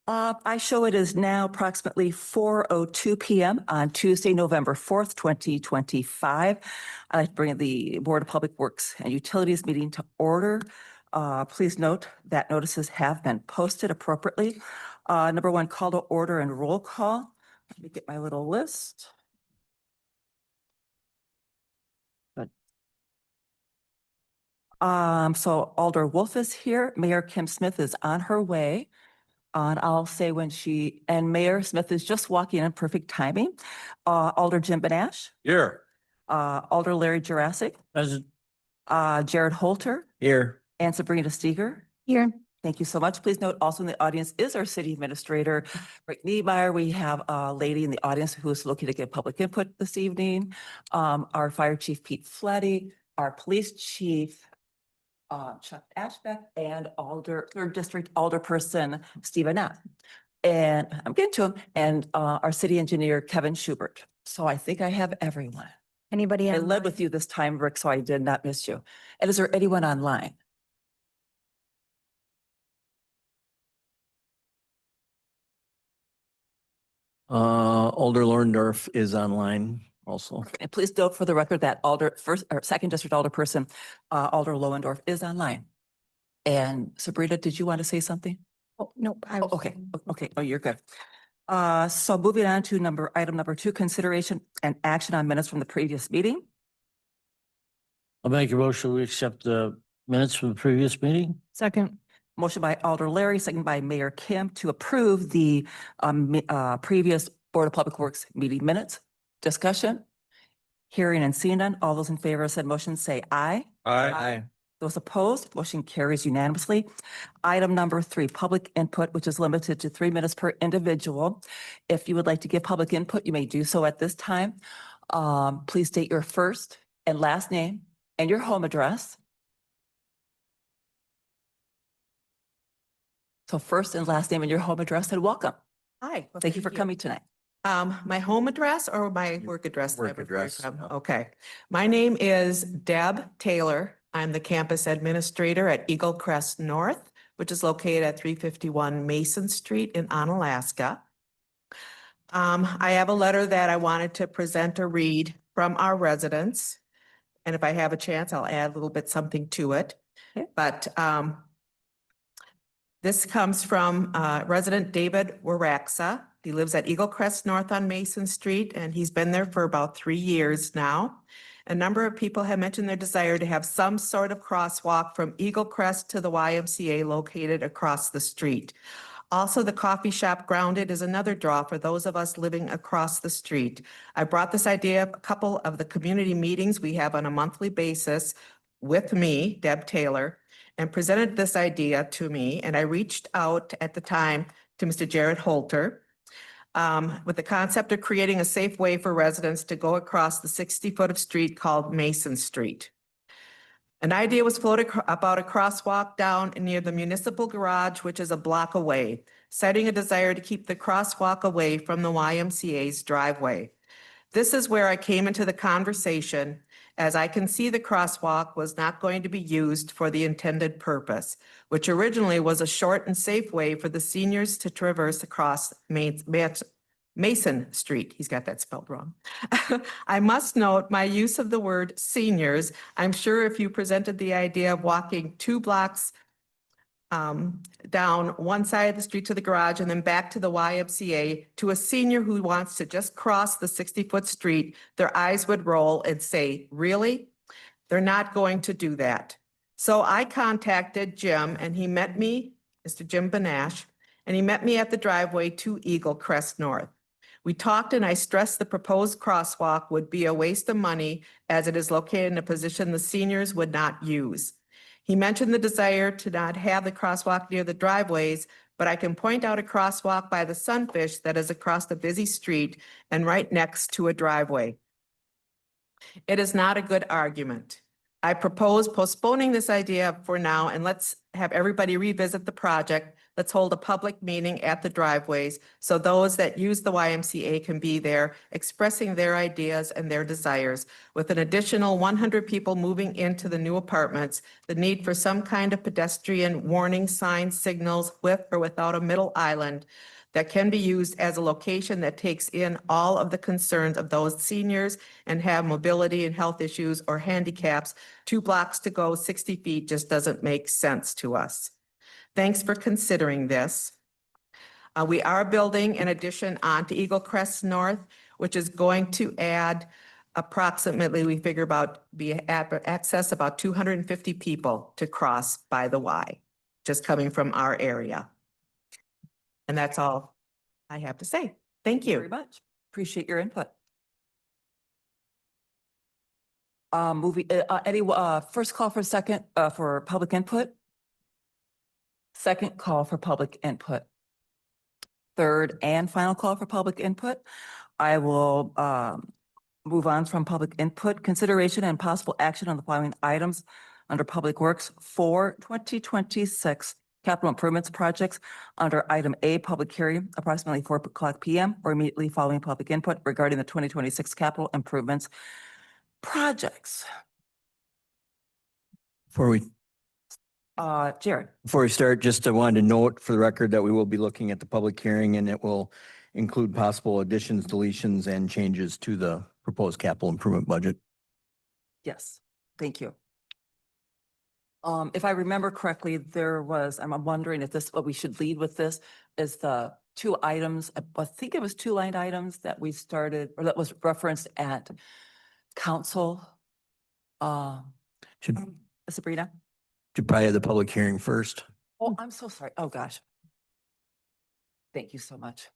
I show it is now approximately 4:02 PM on Tuesday, November 4th, 2025. I'd like to bring the Board of Public Works and Utilities meeting to order. Please note that notices have been posted appropriately. Number one, call to order and roll call. Let me get my little list. Good. So Alder Wolf is here. Mayor Kim Smith is on her way. And I'll say when and Mayor Smith is just walking in perfect timing. Alder Jim Benash, Here. Alder Larry Jurassic, Present. Jared Holter, Here. and Sabrina Steger. Here. Thank you so much. Please note also in the audience is our city administrator, Rick Niemeyer. We have a lady in the audience who is looking to get public input this evening. Our fire chief, Pete Fletty, our police chief, Chuck Ashbeck, and third district alderperson, Stephen Knapp. And I'm getting to him, and our city engineer, Kevin Schubert. So I think I have everyone. Anybody? I led with you this time, Rick, so I did not miss you. And is there anyone online? Alder Lorndorf is online also. And please note for the record that second district alderperson, Alder Lohendorf is online. And Sabrina, did you want to say something? Oh, no. Okay. Oh, you're good. So moving on to item number 2, consideration and action on minutes from the previous meeting. I'll make a motion. We accept the minutes from the previous meeting. Second. Motion by Alder Larry, second by Mayor Kim to approve the previous Board of Public Works meeting minutes. Discussion? Hearing and seeing none. All those in favor of said motion say aye. Aye. Those opposed, motion carries unanimously. Item number 3, public input, which is limited to 3 minutes per individual. If you would like to give public input, you may do so at this time. Please state your first and last name and your home address. So first and last name and your home address, and welcome. Hi. Well, Thank you for coming tonight. My home address or my work address? Work Before I address, come? yeah. Okay. My name is Deb Taylor. I'm the campus administrator at Eagle Crest North, which is located at 351 Mason Street in Onalaska. I have a letter that I wanted to present or read from our residents. And if I have a chance, I'll add a little bit something to it. Okay. But this comes from resident David Waraxa. He lives at Eagle Crest North on Mason Street, and he's been there for about 3 years now. A number of people have mentioned their desire to have some sort of crosswalk from Eagle Crest to the YMCA located across the street. Also, the coffee shop Grounded is another draw for those of us living across the street. I brought this idea up a couple of the community meetings we have on a monthly basis with me, Deb Taylor, and presented this idea to me. And I reached out at the time to Mr. Jared Holter with the concept of creating a safe way for residents to go across the 60-foot of street called Mason Street. An idea was floated about a crosswalk down near the municipal garage, which is a block away, citing a desire to keep the crosswalk away from the YMCA's driveway. This is where I came into the conversation, as I can see the crosswalk was not going to be used for the intended purpose, which originally was a short and safe way for the seniors to traverse across Mason Street. He's got that spelled wrong. I must note my use of the word seniors. I'm sure if you presented the idea of walking 2 blocks down one side of the street to the garage and then back to the YMCA to a senior who wants to just cross the 60-foot street, their eyes would roll and say, really? They're not going to do that. So I contacted Jim and he met me, Mr. Jim Benash, and he met me at the driveway to Eagle Crest North. We talked and I stressed the proposed crosswalk would be a waste of money as it is located in a position the seniors would not use. He mentioned the desire to not have the crosswalk near the driveways, but I can point out a crosswalk by the Sunfish that is across the busy street and right next to a driveway. It is not a good argument. I propose postponing this idea for now and let's have everybody revisit the project Let's hold a public meeting at the driveways so those that use the YMCA can be there expressing their ideas and their desires. With an additional 100 people moving into the new apartments, the need for some kind of pedestrian warning signs, signals with or without a middle island that can be used as a location that takes in all of the concerns of those seniors and have mobility and health issues or handicaps. 2 blocks to go, 60 feet just doesn't make sense to us. Thanks for considering this. We are building an addition onto Eagle Crest North, which is going to add approximately, we figure access about 250 people to cross by the Y, just coming from our area. And that's all I have to say. Thank Very you. much. Appreciate your input. First call for second, for public input. Second call for public input. Third and final call for public input. I will, move on from public input, consideration and possible action on the following items under Public Works for 2026 capital improvements projects. Under item A, public hearing, approximately 4:00 PM or immediately following public input regarding the 2026 capital improvements projects. Jared, Before we start, just I wanted to note for the record that we will be looking at the public hearing and it will include possible additions, deletions, and changes to the proposed capital improvement budget. yes, thank you. If I remember correctly, I'm wondering if what we should lead with this is the 2 items, I think it was 2 line items that we started, or that was referenced at council. Should Sabrina? probably have the public hearing first. Oh, I'm so sorry. Oh, gosh. Thank you so much.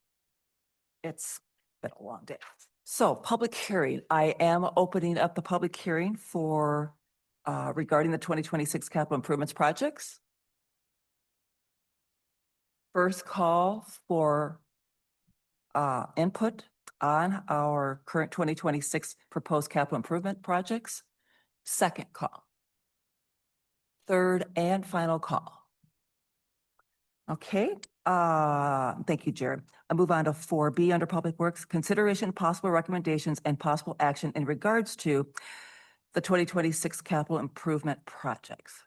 It's been a long day. So public hearing, I am opening up the public hearing for regarding the 2026 capital improvements projects. First call for input on our current 2026 proposed capital improvement projects. Second call. Third and final call. Okay, thank you, Jared. I move on to 4B under Public Works, consideration, possible recommendations, and possible action in regards to the 2026 capital improvement projects.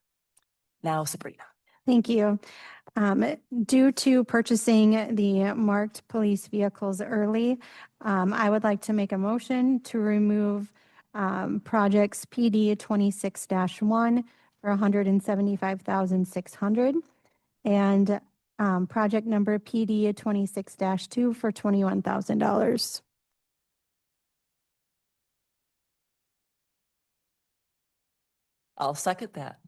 Now, Sabrina. Thank you. Due to purchasing the marked police vehicles early, I would like to make a motion to remove projects PD 26-1 for $175,600 and project number PD 26-2 for $21,000. I'll second that.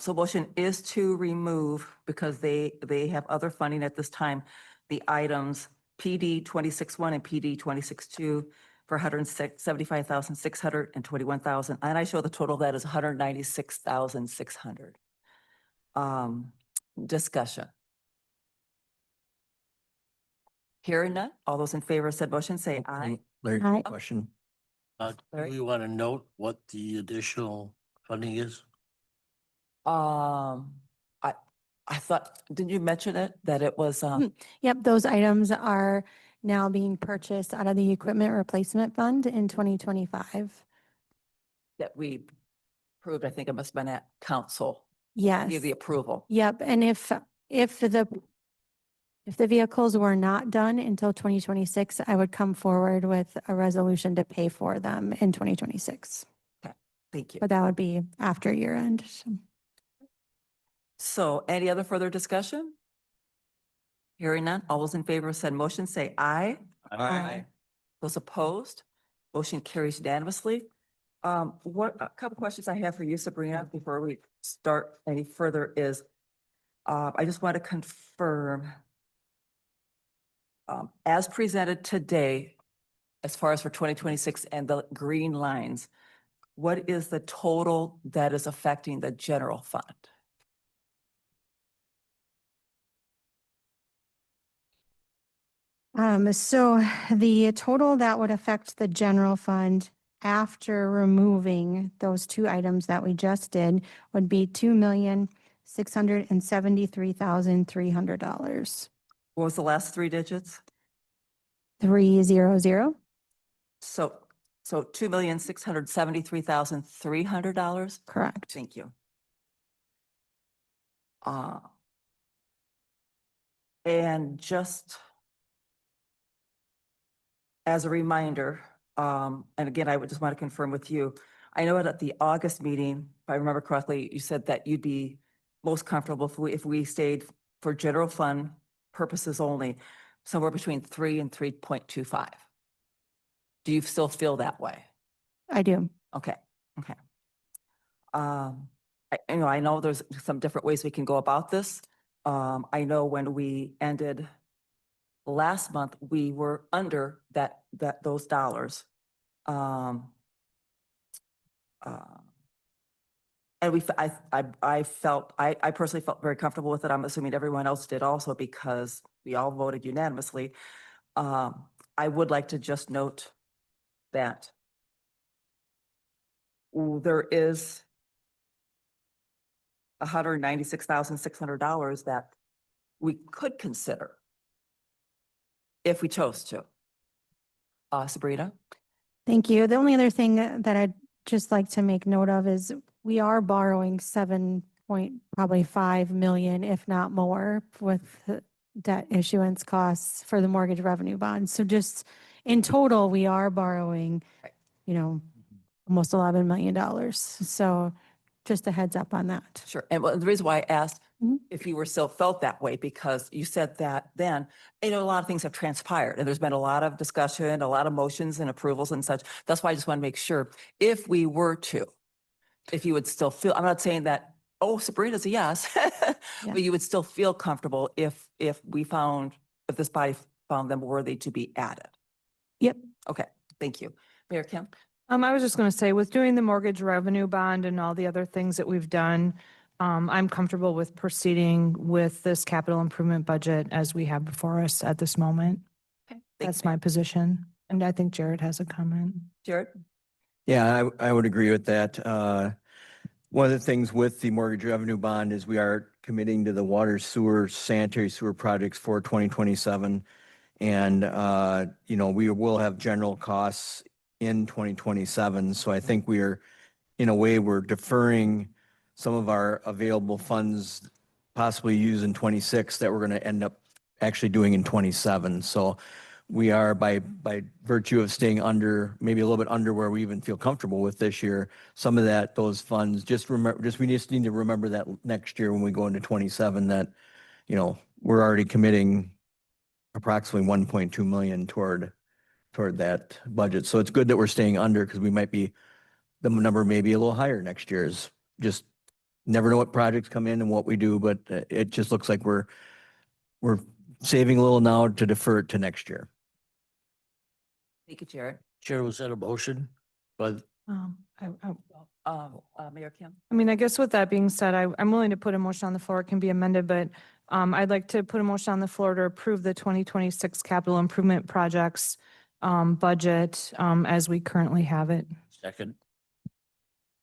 So motion is to remove, because they have other funding at this time, the items PD 26-1 and PD 26-2 for $175,600 and $21,000. And I show the total of that is $196,600. Discussion. Hearing none, all those in favor of said motion say aye. Larry, Aye. question. Do Larry? we want to note what the additional funding is? I thought, didn't you mention it, that it was, Yep, those items are now being purchased out of the Equipment Replacement Fund in 2025. that we approved? I think it must have been at council, Yes. give the approval. Yep, and if the vehicles were not done until 2026, I would come forward with a resolution to pay for them in 2026. Thank you. But that would be after year end. So. So any other further discussion? Hearing none, all those in favor of said motion say aye. Aye. Those opposed, motion carries unanimously. A couple questions I have for you, Sabrina, before we start any further is, I just want to confirm, as presented today, as far as for 2026 and the green lines, what is the total that is affecting the general fund? So the total that would affect the general fund after removing those 2 items that we just did would be $673,300. What was the last three digits? 300. So, $2,673,300? Correct. Thank you. And just as a reminder, and again, I would just want to confirm with you, I know at the August meeting, if I remember correctly, you said that you'd be most comfortable if we stayed for general fund purposes only, somewhere between 3 and 3.25. Do you still feel that way? I do. Okay, okay. I know there's some different ways we can go about this. I know when we ended last month, we were under those dollars. And I personally felt very comfortable with it. I'm assuming everyone else did also because we all voted unanimously. I would like to just note that there is $196,600 that we could consider if we chose to. Sabrina? Thank you. The only other thing that I'd just like to make note of is we are borrowing probably 5 million, if not more, with the debt issuance costs for the mortgage revenue bond. So just in total, we are borrowing, almost $11 million. So just a heads up on that. Sure. And the reason why I asked Mhm. if you were still felt that way, because you said that then, a lot of things have transpired and there's been a lot of discussion, a lot of motions and approvals and such. That's why I just want to make sure if we were to, if you would still feel, I'm not saying that, oh, Sabrina's a yes, but you would still feel comfortable if this body found them worthy to be added. Yep. Okay, thank you. Mayor Kim? I was just going to say, with doing the mortgage revenue bond and all the other things that we've done, I'm comfortable with proceeding with this capital improvement budget as we have before us at this moment. Okay, That's my position. And I think Jared has a comment. Jared? Yeah, I would agree with that. One of the things with the mortgage revenue bond is we are committing to the water, sewer, sanitary sewer projects for 2027. And, we will have general costs in 2027. So I think in a way, we're deferring some of our available funds possibly use in 26 that we're going to end up actually doing in 27. So we are by virtue of staying maybe a little bit under where we even feel comfortable with this year, some of those funds, we just need to remember that next year when we go into 27 that, we're already committing approximately 1.2 million toward that budget. So it's good that we're staying under because the number may be a little higher next year. Is just never know what projects come in and what we do, but it just looks like we're saving a little now to defer it to next year. Thank you, Jared. Chair, was that a motion? But Mayor Kim? I guess with that being said, I'm willing to put a motion on the floor. It can be amended, but I'd like to put a motion on the floor to approve the 2026 capital improvement projects budget as we currently have it. second,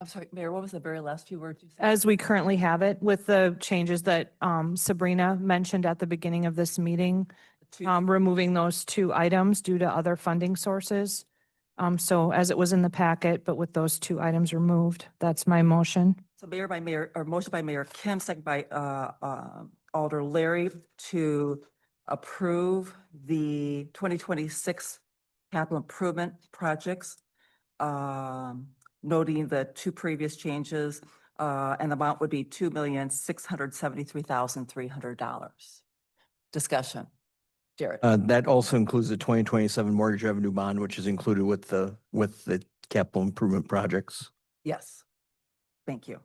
I'm sorry, Mayor, what was the very last few words you said? As we currently have it with the changes that Sabrina mentioned at the beginning of this meeting, removing those 2 items due to other funding sources. So as it was in the packet, but with those 2 items removed, that's my motion. So motion by Mayor Kim, second by Alder Larry to approve the 2026 capital improvement projects, noting the 2 previous changes, and the amount would be $2,673,300. Discussion. Jared? That also includes the 2027 mortgage revenue bond, which is included with the capital improvement projects. Yes. Thank you.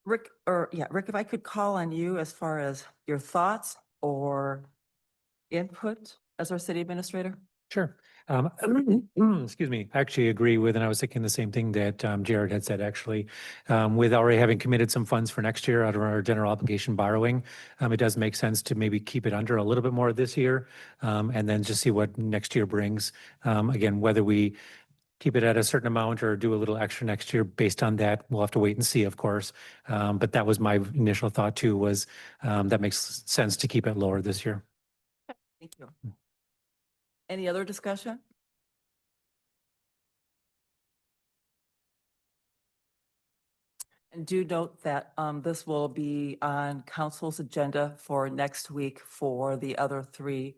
Rick, if I could call on you as far as your thoughts or input as our city administrator? Sure. Excuse me. I actually agree with, and I was thinking the same thing that Jared had said, actually. With already having committed some funds for next year out of our general obligation borrowing, it does make sense to maybe keep it under a little bit more this year and then just see what next year brings. Again, whether we keep it at a certain amount or do a little extra next year based on that. We'll have to wait and see, of course. But that was my initial thought too, was that makes sense to keep it lower this year. Thank you. Any other discussion? And do note that this will be on council's agenda for next week for the other three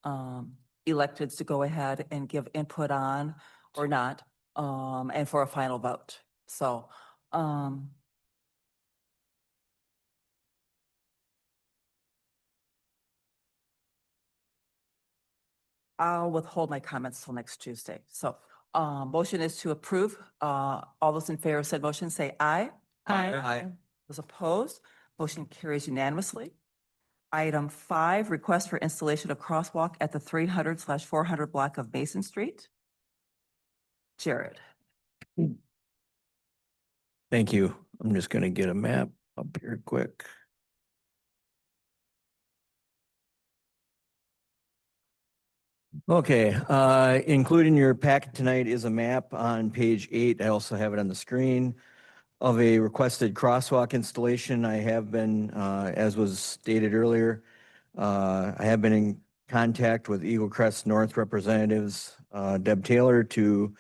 electeds to go ahead and give input on or not, and for a final vote. So, I'll withhold my comments till next Tuesday. So, motion is to approve. All those in favor of said motion, say aye. Aye. Those opposed, motion carries unanimously. Item 5, request for installation of crosswalk at the 300/400 block of Mason Street. Jared. Thank you. I'm just gonna get a map up here quick. Okay, included in your packet tonight is a map on page 8. I also have it on the screen of a requested crosswalk installation. I have been, as was stated earlier, I have been in contact with Eagle Crest North representatives, Deb Taylor, to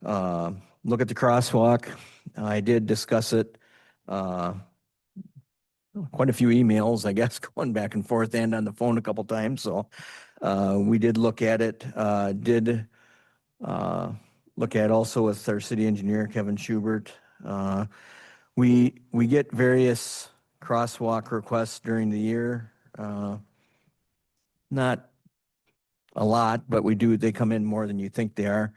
look at the crosswalk. I did discuss it, quite a few emails, I guess, going back and forth and on the phone a couple times. So we did look at it, look at also with our city engineer, Kevin Schubert. We get various crosswalk requests during the year. Not a lot, but they come in more than you think they are.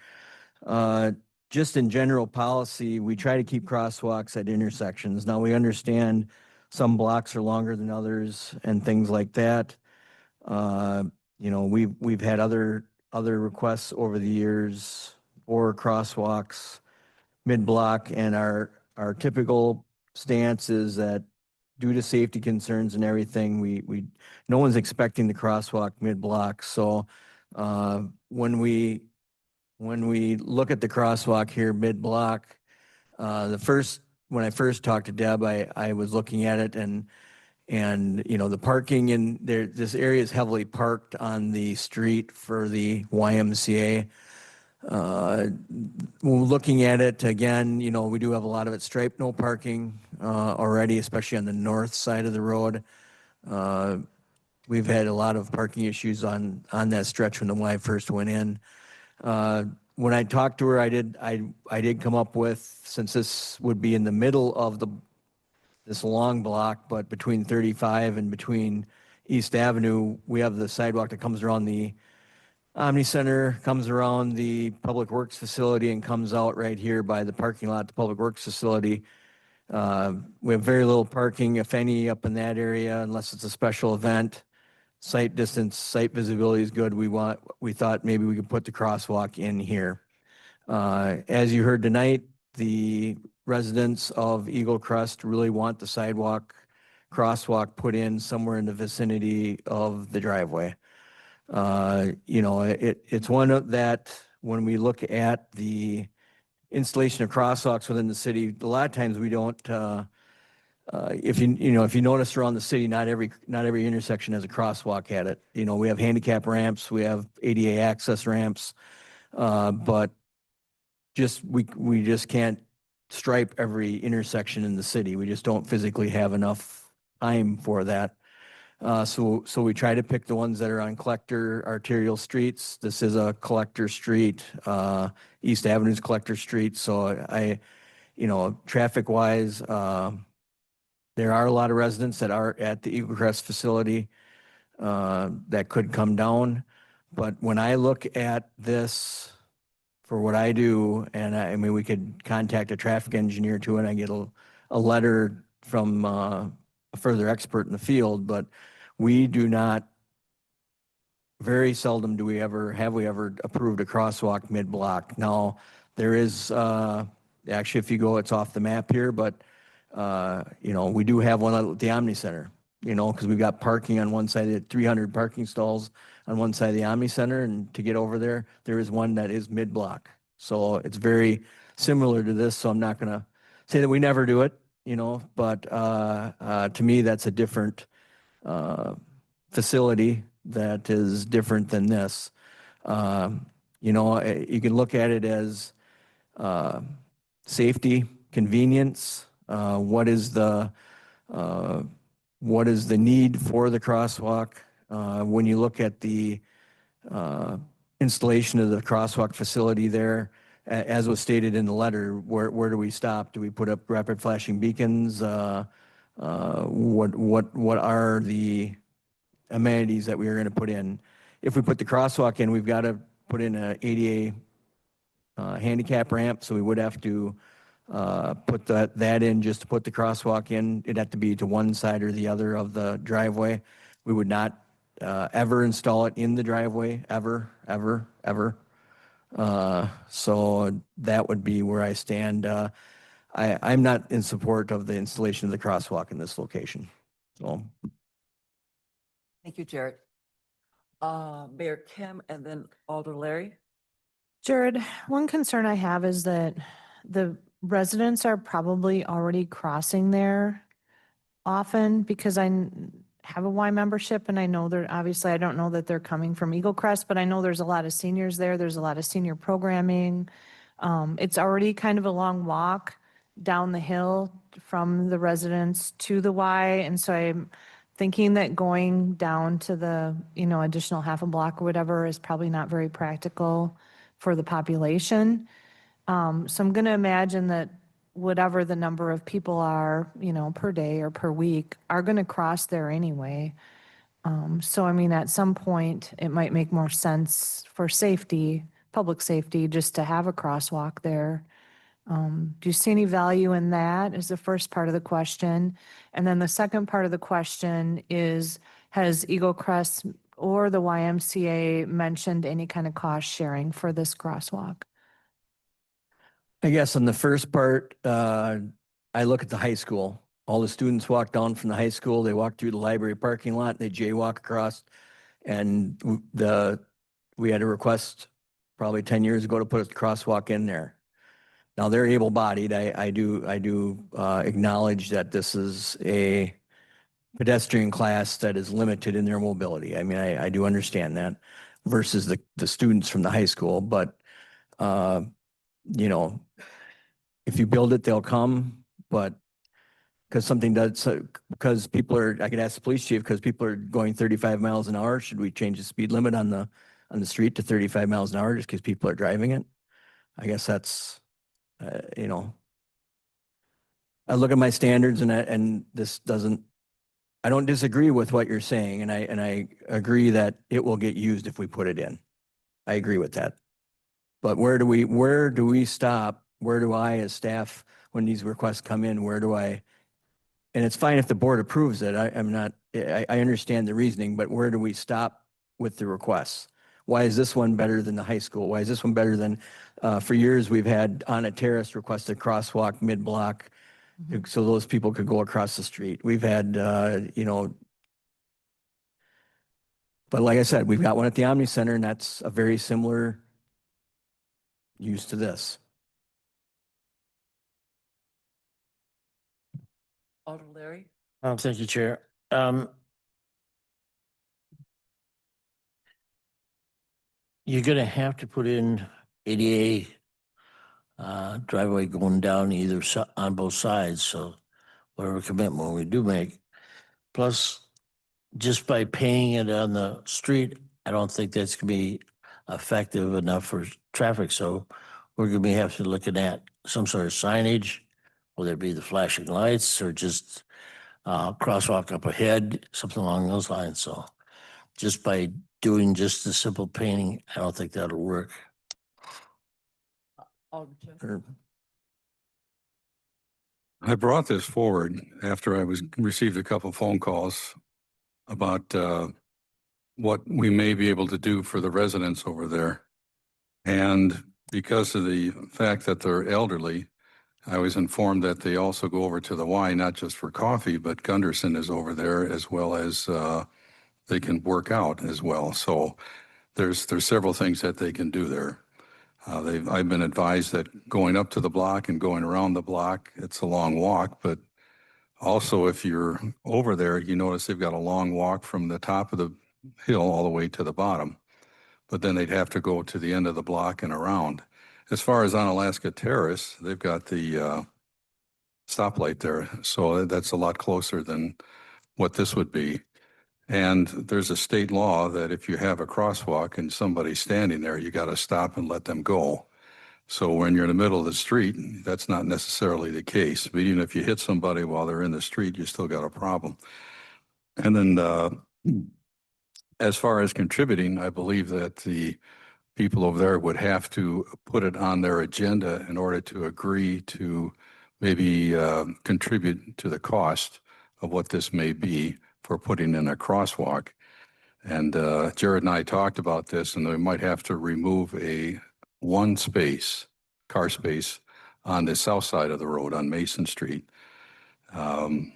Just in general policy, we try to keep crosswalks at intersections. Now, we understand some blocks are longer than others and things like that. You know, we've had other requests over the years for crosswalks mid-block, and our typical stance is that due to safety concerns and everything, no one's expecting the crosswalk mid-block. So when we look at the crosswalk here mid-block, when I first talked to Deb, I was looking at it and you know, the parking in there, this area is heavily parked on the street for the YMCA. Looking at it again, you know, we do have a lot of it striped, no parking already, especially on the north side of the road. We've had a lot of parking issues on that stretch when the Y first went in. When I talked to her, I did come up with, since this would be in the middle of this long block, but between 35 and between East Avenue, we have the sidewalk that comes around the Omni Center, comes around the Public Works facility and comes out right here by the parking lot, the Public Works facility. We have very little parking, if any, up in that area, unless it's a special event. Sight distance, sight visibility is good. We thought maybe we could put the crosswalk in here. As you heard tonight, the residents of Eagle Crest really want the crosswalk put in somewhere in the vicinity of the driveway. You know, it's one of that, when we look at the installation of crosswalks within the city, a lot of times we don't, if you notice around the city, not every intersection has a crosswalk at it. You know, we have handicap ramps, we have ADA access ramps, but we just can't stripe every intersection in the city. We just don't physically have enough time for that. So we try to pick the ones that are on collector arterial streets. This is a collector street, East Avenue's collector street. So traffic wise, there are a lot of residents that are at the Eagle Crest facility that could come down. But when I look at this for what I do, and I mean, we could contact a traffic engineer too, and I get a letter from a further expert in the field, but we do not, very seldom do we ever approved a crosswalk mid-block. Now, there is, actually, if you go, it's off the map here, but, we do have one at the Omni Center, because we've got parking on one side, 300 parking stalls on one side of the Omni Center, and to get over there, there is one that is mid-block. So it's very similar to this, so I'm not gonna say that we never do it, but to me, that's a different facility that is different than this. You can look at it as safety, convenience, what is the need for the crosswalk? When you look at the installation of the crosswalk facility there, as was stated in the letter, where do we stop? Do we put up rapid flashing beacons? What are the amenities that we are going to put in? If we put the crosswalk in, we've got to put in a ADA handicap ramp, so we would have to put that in just to put the crosswalk in. It'd have to be to one side or the other of the driveway. We would not ever install it in the driveway, ever. So that would be where I stand. I'm not in support of the installation of the crosswalk in this location. So, Thank you, Jared. Mayor Kim and then Alder Larry. Jared, one concern I have is that the residents are probably already crossing there often because have a Y membership and I know obviously I don't know that they're coming from Eagle Crest, but I know there's a lot of seniors there. There's a lot of senior programming. It's already kind of a long walk down the hill from the residents to the Y. And so I'm thinking that going down to the, additional half a block or whatever is probably not very practical for the population. So I'm going to imagine that whatever the number of people are, per day or per week are going to cross there anyway. So, at some point, it might make more sense for safety, public safety, just to have a crosswalk there. Do you see any value in that is the first part of the question. And then the second part of the question is, has Eagle Crest or the YMCA mentioned any kind of cost sharing for this crosswalk? I guess on the first part, I look at the high school. All the students walk down from the high school, they walk through the library parking lot, they jaywalk across. And we had a request probably 10 years ago to put a crosswalk in there. Now they're able-bodied. I do acknowledge that this is a pedestrian class that is limited in their mobility. I do understand that versus the students from the high school, but if you build it, they'll come, but because people are, I could ask the police chief, because people are going 35 miles an hour, should we change the speed limit on the street to 35 miles an hour just because people are driving it? I guess that's, I look at my standards and this doesn't, I don't disagree with what you're saying. And I agree that it will get used if we put it in. I agree with that. But where do we stop? Where do I, as staff, when these requests come in, and it's fine if the board approves it. I understand the reasoning, but where do we stop with the requests? Why is this one better than the high school? Why is this one better than, for years, we've had on a terrace requested crosswalk mid-block so those people could go across the street. We've had, but like I said, we've got one at the Omni Center and that's a very similar use to this. Alder Larry. Thank you, Chair. You're gonna have to put in ADA driveway going down on both sides, so whatever commitment we do make. Plus, just by paying it on the street, I don't think that's gonna be effective enough for traffic, so we're gonna have to looking at some sort of signage, whether it be the flashing lights or just crosswalk up ahead, something along those lines. So just by doing just the simple painting, I don't think that'll work. Alder Jones. Or- I brought this forward after received a couple phone calls about what we may be able to do for the residents over there. And because of the fact that they're elderly, I was informed that they also go over to the Y, not just for coffee, but Gunderson is over there as well as they can work out as well. So there's several things that they can do there. I've been advised that going up to the block and going around the block, it's a long walk, but also if you're over there, you notice they've got a long walk from the top of the hill all the way to the bottom. But then they'd have to go to the end of the block and around. As far as on Alaska Terrace, they've got the stoplight there, so that's a lot closer than what this would be. And there's a state law that if you have a crosswalk and somebody's standing there, you got to stop and let them go. So when you're in the middle of the street, that's not necessarily the case. But even if you hit somebody while they're in the street, you still got a problem. And then as far as contributing, I believe that the people over there would have to put it on their agenda in order to agree to maybe contribute to the cost of what this may be for putting in a crosswalk. And Jared and I talked about this, and we might have to remove one car space on the south side of the road on Mason Street. And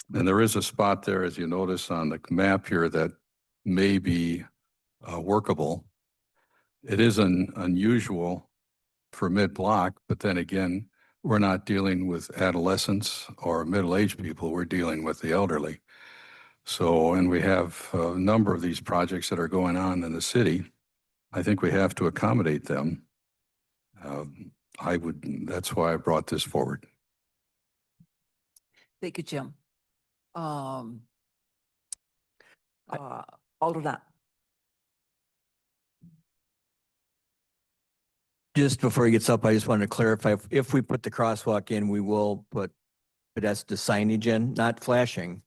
there is a spot there, as you notice on the map here, that may be workable. It is unusual for mid-block, but then again, we're not dealing with adolescents or middle-aged people. We're dealing with the elderly. So, and we have a number of these projects that are going on in the city. I think we have to accommodate them. That's why I brought this forward. Thank you, Jim. Alderman. Just before he gets up, I just wanted to clarify, if we put the crosswalk in, we will put pedestrian signage in, not flashing,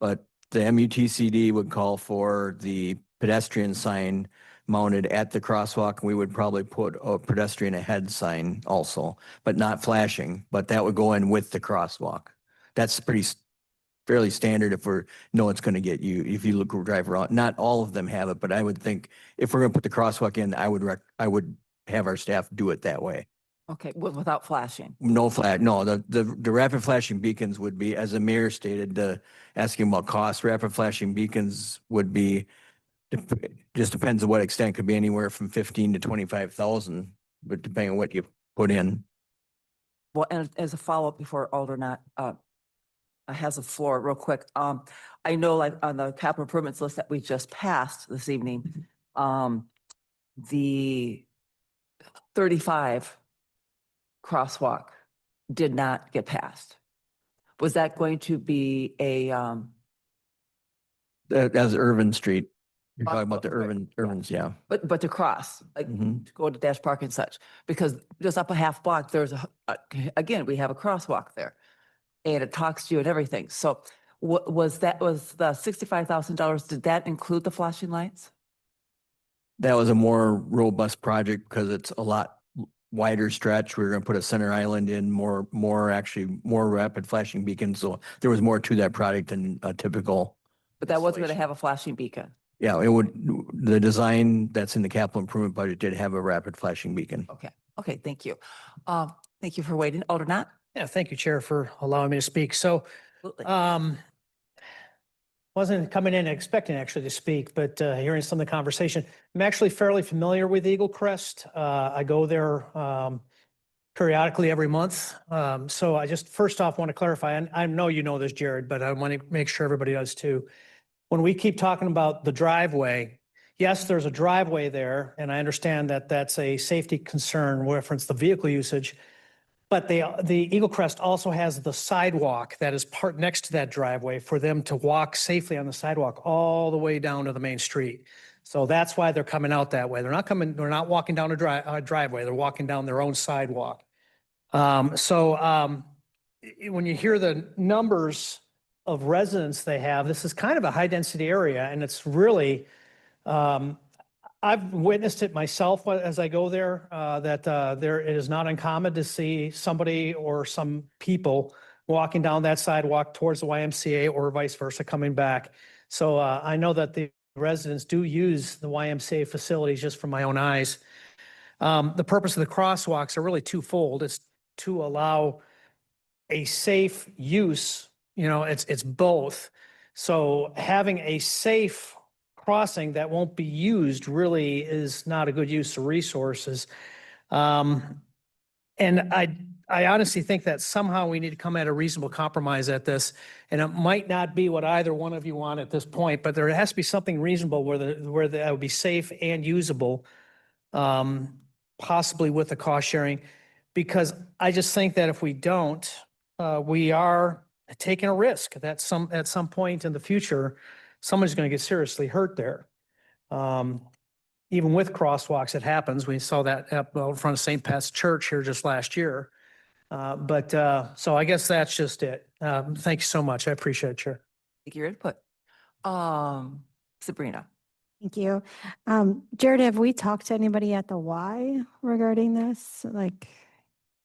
but the MUTCD would call for the pedestrian sign mounted at the crosswalk. We would probably put a pedestrian ahead sign also, but not flashing, but that would go in with the crosswalk. That's fairly standard if it's going to get you, if you drive around. Not all of them have it, but I would think if we're going to put the crosswalk in, I would have our staff do it that way. Okay, without flashing. No, the rapid flashing beacons would be, as the mayor stated, asking about cost, rapid flashing beacons would be, just depends on what extent, could be anywhere from 15 to 25,000, but depending on what you put in. Well, and as a follow-up before Alderman has the floor real quick. I know like on the capital improvements list that we just passed this evening, the 35 crosswalk did not get passed. Was that going to be As Irvin Street, you're talking about the Right. Irvins, yeah. but to cross, like Mhm. to go to Dash Park and such, because just up a half block, there's again, we have a crosswalk there. And it talks to you and everything. So was the $65,000, did that include the flashing lights? That was a more robust project because it's a lot wider stretch. We were going to put a center island in, more rapid flashing beacons. So there was more to that project than a typical. But that wasn't going to installation. have a flashing beacon. Yeah, the design that's in the capital improvement budget did have a rapid flashing beacon. Okay, thank you. Thank you for waiting. Alderman? Yeah, thank you, Chair, for allowing me to speak. So Absolutely. wasn't coming in expecting actually to speak, but hearing some of the conversation, I'm actually fairly familiar with Eagle Crest. I go there periodically every month. So I just first off want to clarify, and I know you know this, Jared, but I want to make sure everybody does too. When we keep talking about the driveway, yes, there's a driveway there, and I understand that that's a safety concern, reference the vehicle usage. But the Eagle Crest also has the sidewalk that is part next to that driveway for them to walk safely on the sidewalk all the way down to the main street. So that's why they're coming out that way. They're not walking down a driveway. They're walking down their own sidewalk. When you hear the numbers of residents they have, this is kind of a high density area, and it's really, I've witnessed it myself as I go there, it is not uncommon to see somebody or some people walking down that sidewalk towards the YMCA or vice versa coming back. So I know that the residents do use the YMCA facilities just from my own eyes. The purpose of the crosswalks are really twofold. It's to allow a safe use, it's both. So having a safe crossing that won't be used really is not a good use of resources. And I honestly think that somehow we need to come at a reasonable compromise at this. And it might not be what either one of you want at this point, but there has to be something reasonable where that would be safe and usable, possibly with the cost sharing. Because I just think that if we don't, we are taking a risk that at some point in the future, somebody's going to get seriously hurt there. Even with crosswalks, it happens. We saw that up in front of St. Pat's Church here just last year. So I guess that's just it. Thank you so much. I appreciate it, Chair. Thank you, your input. Sabrina. Thank you. Jared, have we talked to anybody at the Y regarding this? Like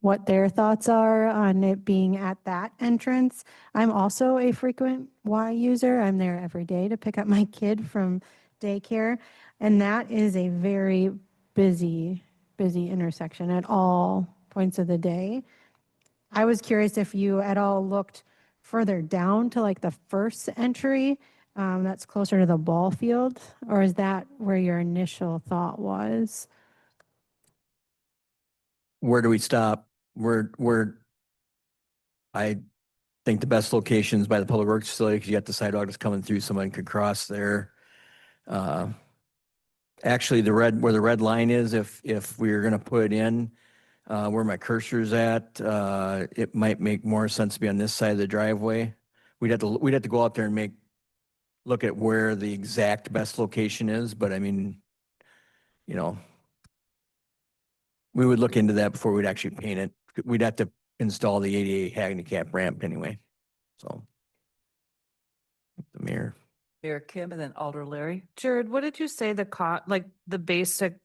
what their thoughts are on it being at that entrance? I'm also a frequent Y user. I'm there every day to pick up my kid from daycare. And that is a very busy intersection at all points of the day. I was curious if you at all looked further down to like the first entry that's closer to the ball field, or is that where your initial thought was? Where do we stop? I think the best location is by the public works facility because you got the sidewalk that's coming through, someone could cross there. Actually, where the red line is, if we were gonna put it in, where my cursor's at, it might make more sense to be on this side of the driveway. We'd have to go out there and look at where the exact best location is, but I mean, you know, we would look into that before we'd actually paint it. We'd have to install the ADA handicap ramp anyway, so. The mayor. Mayor Kim and then Alder Larry. Jared, what did you say like the basic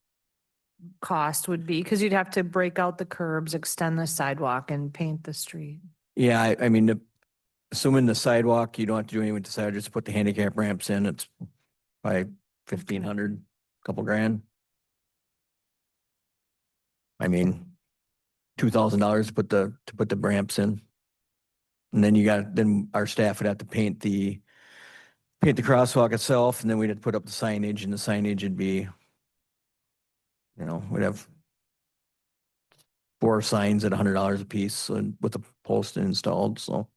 cost would be? Because you'd have to break out the curbs, extend the sidewalk and paint the street. Yeah, I mean, assuming the sidewalk, you don't have to do anything with the sidewalk, just put the handicap ramps in, it's by 1,500, couple grand. I mean, $2,000 to put the ramps in. And then our staff would have to paint the crosswalk itself, and then we'd have to put up the signage, and the signage would be, we'd have 4 signs at $100 a piece and with the post installed, so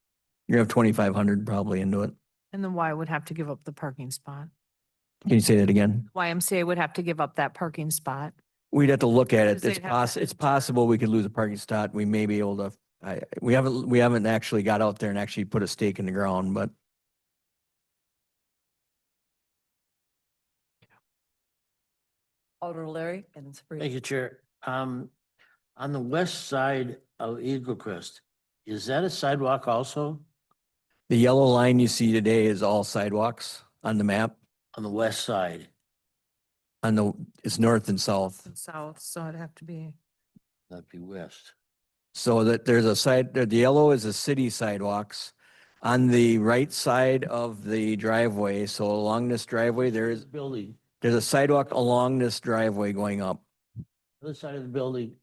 you have 2,500 probably into it. And then Y would have to give up the parking spot. Can you say that again? YMCA would have to give up that parking spot. We'd have to look at it. Because they'd have to- It's possible we could lose a parking spot. We may be able to, we haven't actually got out there and actually put a stake in the ground, but Alder Larry and then Sabrina. Thank you, Chair. On the west side of Eagle Crest, is that a sidewalk also the yellow line you see today is all sidewalks on the map. on the west side? It's north and south. South, so it'd have to be. That'd be west. So that there's the yellow is the city sidewalks. On the right side of the driveway, so along this driveway, there's Building, a sidewalk along this driveway going up. other side of the building.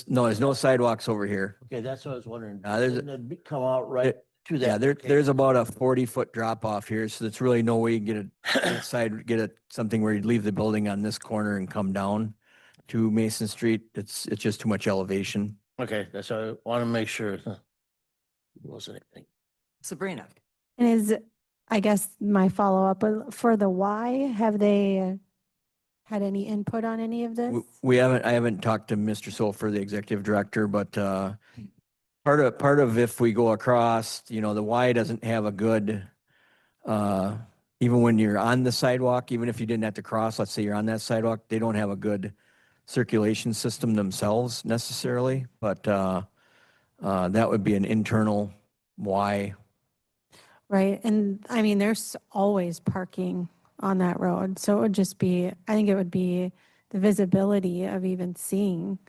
No, there's no sidewalks over here. Okay, that's what I was wondering. there's a- Wouldn't it come out right to that. Yeah, location? there's about a 40-foot drop off here, so there's really no way you can get something where you'd leave the building on this corner and come down to Mason Street. It's just too much elevation. Okay, that's what I want to make sure. It wasn't anything. Sabrina. And I guess my follow-up for the Y, have they had any input on any of this? I haven't talked to Mr. Sulfur, the executive director, but part of if we go across, the Y doesn't have a good, even when you're on the sidewalk, even if you didn't have to cross, let's say you're on that sidewalk, they don't have a good circulation system themselves necessarily, but that would be an internal Y. Right, and I mean, there's always parking on that road, so it would just be, I think it would be the visibility of even seeing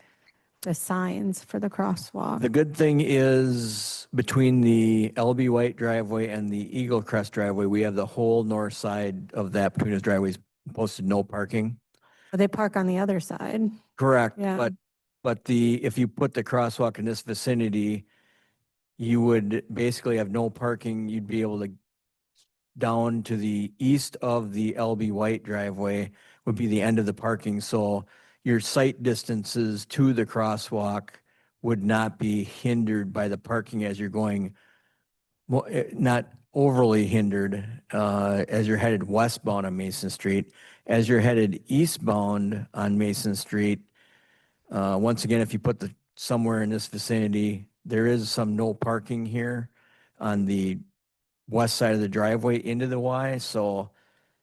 the signs for the crosswalk. The good thing is between the LB White driveway and the Eagle Crest driveway, we have the whole north side of that between those driveways posted no parking. They park on the other side. Correct, Yeah. but if you put the crosswalk in this vicinity, you would basically have no parking. You'd be able to down to the east of the LB White driveway would be the end of the parking. So your sight distances to the crosswalk would not be hindered by the parking as you're going, not overly hindered as you're headed westbound on Mason Street. As you're headed eastbound on Mason Street, once again, if you put the somewhere in this vicinity, there is some no parking here on the west side of the driveway into the Y. So,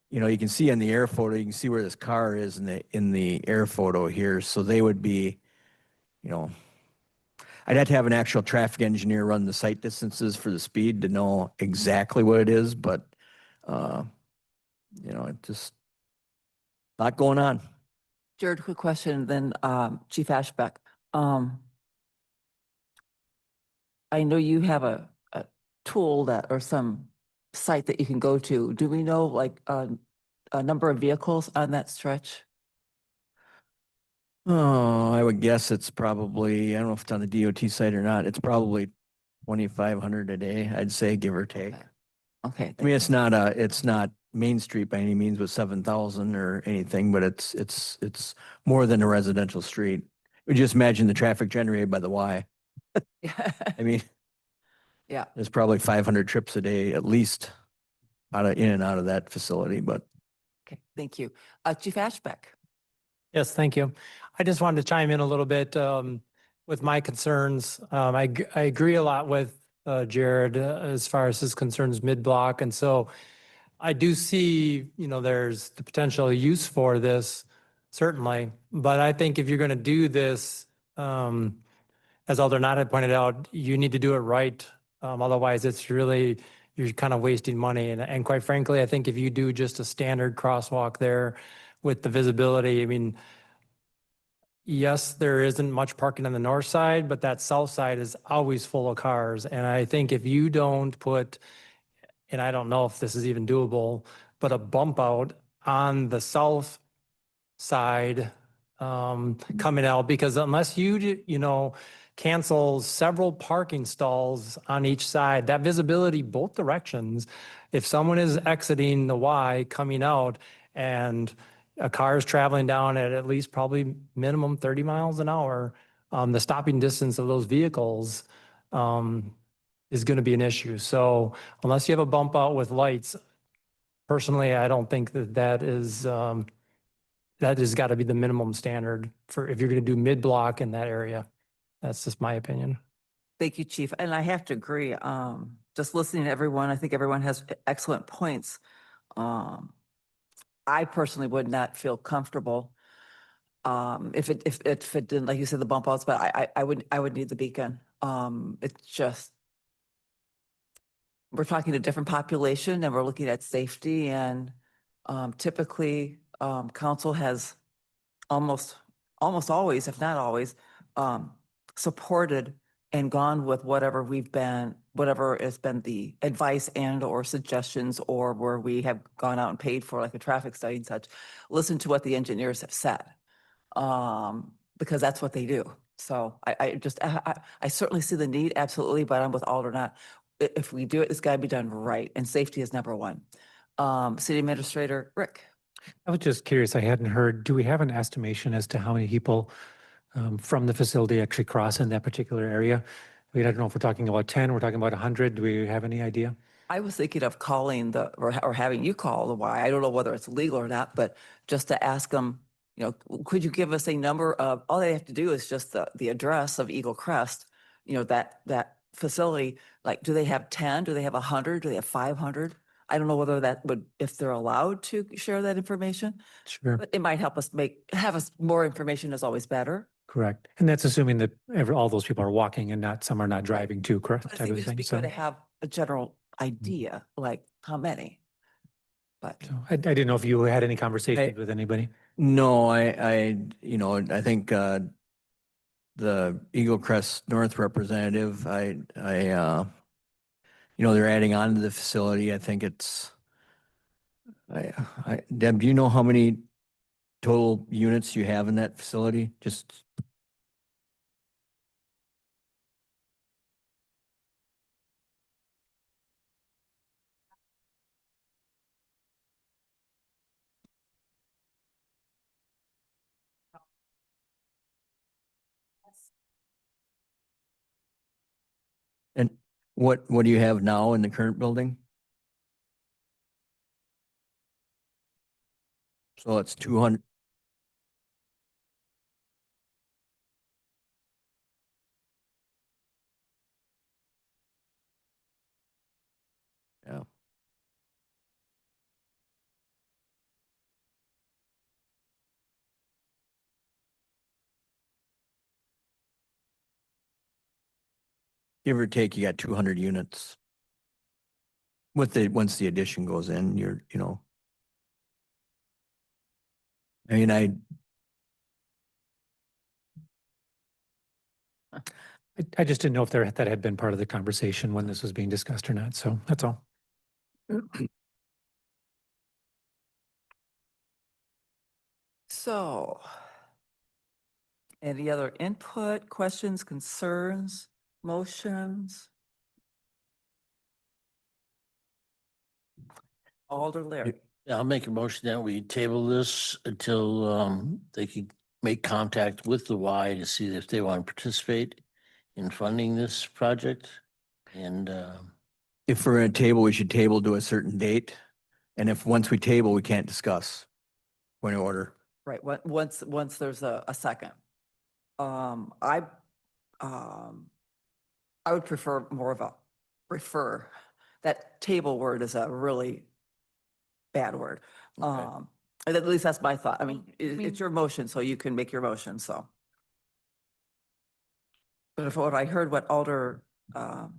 you know, you can see on the air photo, you can see where this car is in the air photo here. So they would be, you know, I'd have to have an actual traffic engineer run the sight distances for the speed to know exactly what it is, but you know, it just a lot going on. Jared, quick question, then Chief Ashbeck. I know you have a tool that, or some site that you can go to. Do we know like a number of vehicles on that stretch? Oh, I would guess it's probably, I don't know if it's on the DOT site or not. It's probably 2,500 a day, I'd say, give or take. Okay. I mean, it's not Main Street by any means with 7,000 or anything, but it's more than a residential street. We just imagine the traffic generated by the Y. Yeah. I mean, Yeah. there's probably 500 trips a day at least in and out of that facility, but Okay, thank you. Chief Ashbeck. Yes, thank you. I just wanted to chime in a little bit with my concerns. I agree a lot with Jared as far as his concerns mid-block. And so I do see, you know, there's the potential use for this, certainly. But I think if you're going to do this, as Alder had pointed out, you need to do it right. Otherwise, it's really, you're kind of wasting money. And quite frankly, I think if you do just a standard crosswalk there with the visibility, I mean, yes, there isn't much parking on the north side, but that south side is always full of cars. And I think if you don't put, and I don't know if this is even doable, but a bump out on the south side coming out, because unless you know, cancel several parking stalls on each side, that visibility both directions, if someone is exiting the Y coming out and a car is traveling down at least probably minimum 30 miles an hour, the stopping distance of those vehicles is going to be an issue. So unless you have a bump out with lights, personally, I don't think that has got to be the minimum standard for if you're going to do mid-block in that area. That's just my opinion. Thank you, Chief. And I have to agree, just listening to everyone, I think everyone has excellent points. I personally would not feel comfortable if it didn't, like you said, the bump outs, but I would need the beacon. It's just, we're talking a different population and we're looking at safety, and typically council has almost always, if not always, supported and gone with whatever has been the advice and or suggestions, or where we have gone out and paid for like a traffic study and such. Listen to what the engineers have said, because that's what they do. So I certainly see the need, absolutely, but I'm with Alder. If we do it, it's got to be done right, and safety is number one. City Administrator Rick. I was just curious, I hadn't heard, do we have an estimation as to how many people from the facility actually cross in that particular area? I mean, I don't know if we're talking about 10, we're talking about 100. Do we have any idea? I was thinking of calling or having you call the Y. I don't know whether it's legal or not, but just to ask them, you know, could you give us a number of, all they have to do is just the address of Eagle Crest, you know, that facility, like, do they have 10? Do they have 100? Do they have 500? I don't know whether that would, if they're allowed to share that information, Sure, but it might help us have us more information is always better. correct. And that's assuming that all those people are walking and some are not driving too, correct? But I Type think of it'd thing. just be So good to have a general idea, like how many. But so I didn't know if you had any conversations with anybody. no, you know, I think the Eagle Crest North representative, you know, they're adding on to the facility. I think it's, Deb, do you know how many total units you have in that facility? Just What do you have now in the current building? So it's 200. Yeah. Give or take, you got 200 units. Once the addition goes in, I mean, I just didn't know if that had been part of the conversation when this was being discussed or not. So that's all. So any other input, questions, concerns, motions? Alder Larry. Yeah, I'll make a motion that we table this until they can make contact with the Y to see if they want to participate in funding this project. And if we're gonna table, we should table to a certain date. And if once we table, we can't discuss. Point of order. Right, once there's a second. I would prefer more of a refer. That table word is a really bad word. Okay. And at least that's my thought. I mean, it's mean- your motion, so you can make your motion, so. But if what I heard what Alder, oh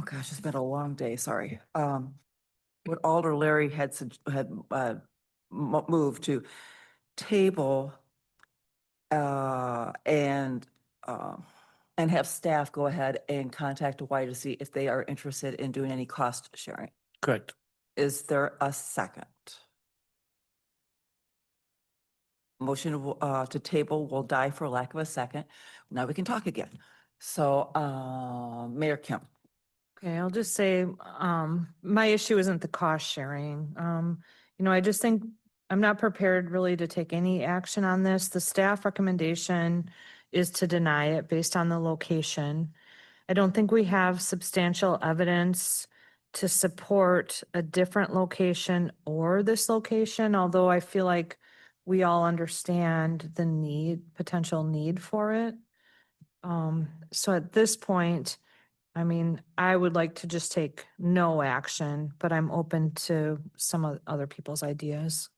gosh, it's been a long day, sorry. What Alder Larry had moved to table and have staff go ahead and contact Y to see if they are interested in doing any cost sharing. correct. Is there a second? Motion to table will die for lack of a second. Now we can talk again. So, Mayor Kim. Okay, I'll just say, my issue isn't the cost sharing. I just think I'm not prepared really to take any action on this. The staff recommendation is to deny it based on the location. I don't think we have substantial evidence to support a different location or this location, although I feel like we all understand the potential need for it. So at this point, I mean, I would like to just take no action, but I'm open to some of other people's ideas.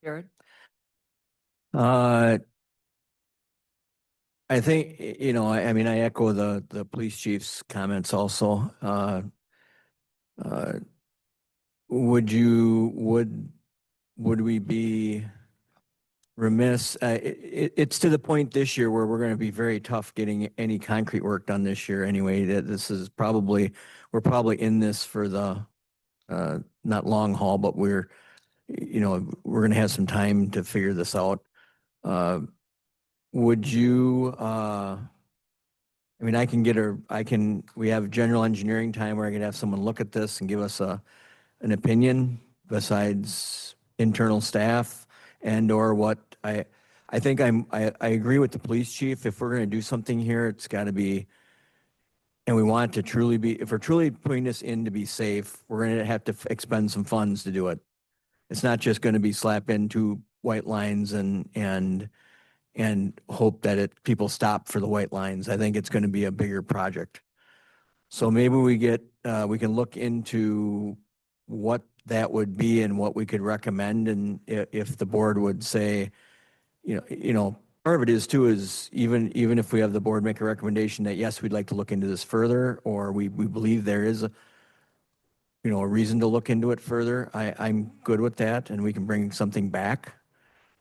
Jared? I think, I mean, I echo the police chief's comments also. Would we be remiss? It's to the point this year where we're going to be very tough getting any concrete work done this year anyway. That this is we're probably in this for the, not long haul, but we're going to have some time to figure this out. Would you, I mean, we have general engineering time where I could have someone look at this and give us an opinion besides internal staff or what I think I agree with the police chief. If we're going to do something here, it's got to be, and we want it to truly be, if we're truly putting this in to be safe, we're going to have to expend some funds to do it. It's not just going to be slap in 2 white lines and hope that people stop for the white lines. I think it's going to be a bigger project. So maybe we can look into what that would be and what we could recommend. And if the board would say, part of it is too, is even if we have the board make a recommendation that, yes, we'd like to look into this further, or we believe there is a reason to look into it further, I'm good with that, and we can bring something back.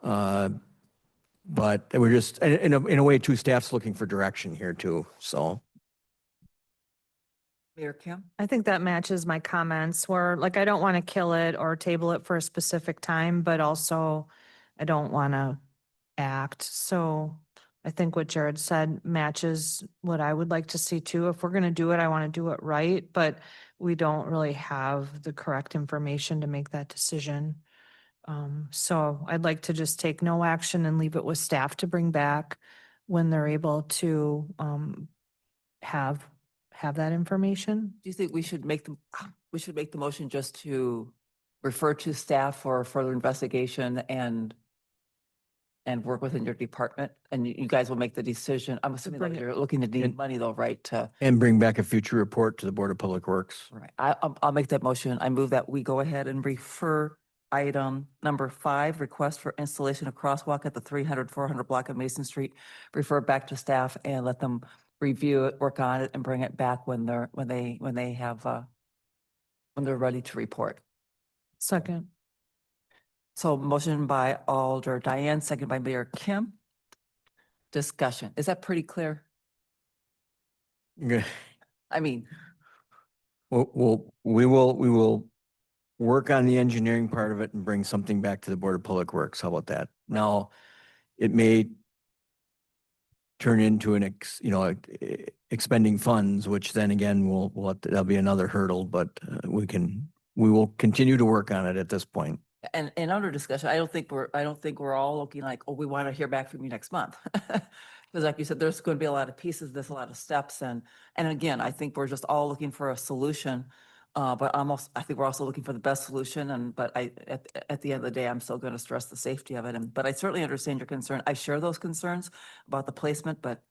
But we're just, in a way, too, staff's looking for direction here too, so. Mayor Kim? I think that matches my comments where, like, I don't want to kill it or table it for a specific time, but also I don't want to act. So I think what Jared said matches what I would like to see too. If we're going to do it, I want to do it right, but we don't really have the correct information to make that decision. So I'd like to just take no action and leave it with staff to bring back when they're able to have that information. Do you think we should make the motion just to refer to staff for further investigation and work within your department? And you guys will make the decision. I'm assuming that bring it- you're looking to need And- money though, right? And bring back a future report to the Board of Public Works. Right. I'll make that motion. I move that we go ahead and refer item number 5, request for installation of crosswalk at the 300-400 block of Mason Street, refer back to staff and let them review it, work on it, and bring it back when they're ready to report. Second. So motion by Alder Diane, second by Mayor Kim. Discussion. Is that pretty clear? Okay. I mean, We will work on the engineering part of it and bring something back to the Board of Public Works. How about that? Now, it may turn into expending funds, which then again, that'll be another hurdle, but we will continue to work on it at this point. and under discussion, I don't think we're all looking like, oh, we want to hear back from you next month. Because like you said, there's going to be a lot of pieces, there's a lot of steps. And again, I think we're just all looking for a solution. But I think we're also looking for the best solution. But at the end of the day, I'm still going to stress the safety of it. But I certainly understand your concern. I share those concerns about the placement, but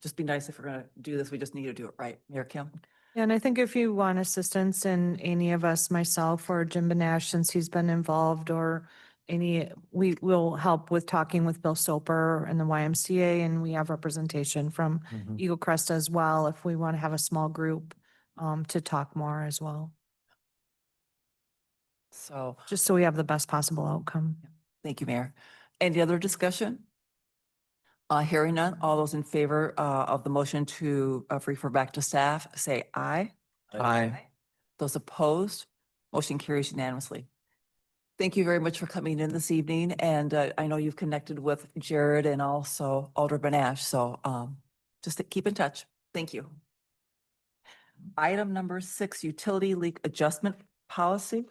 just be nice if we're going to do this. We just need to do it right. Mayor Kim? And I think if you want assistance in any of us, myself or Jim Benash, since he's been involved, or we will help with talking with Bill Soper and the YMCA, and we have representation from Eagle Crest as well, if we want to have a small group to talk more as well, So just so we have the best possible outcome. thank you, Mayor. Any other discussion? Hearing none, all those in favor of the motion to refer back to staff, say aye. Aye. Those opposed, motion carries unanimously. Thank you very much for coming in this evening, and I know you've connected with Jared and also Alder Benash, so just to keep in touch. Thank you. Item number 6, utility leak adjustment policy.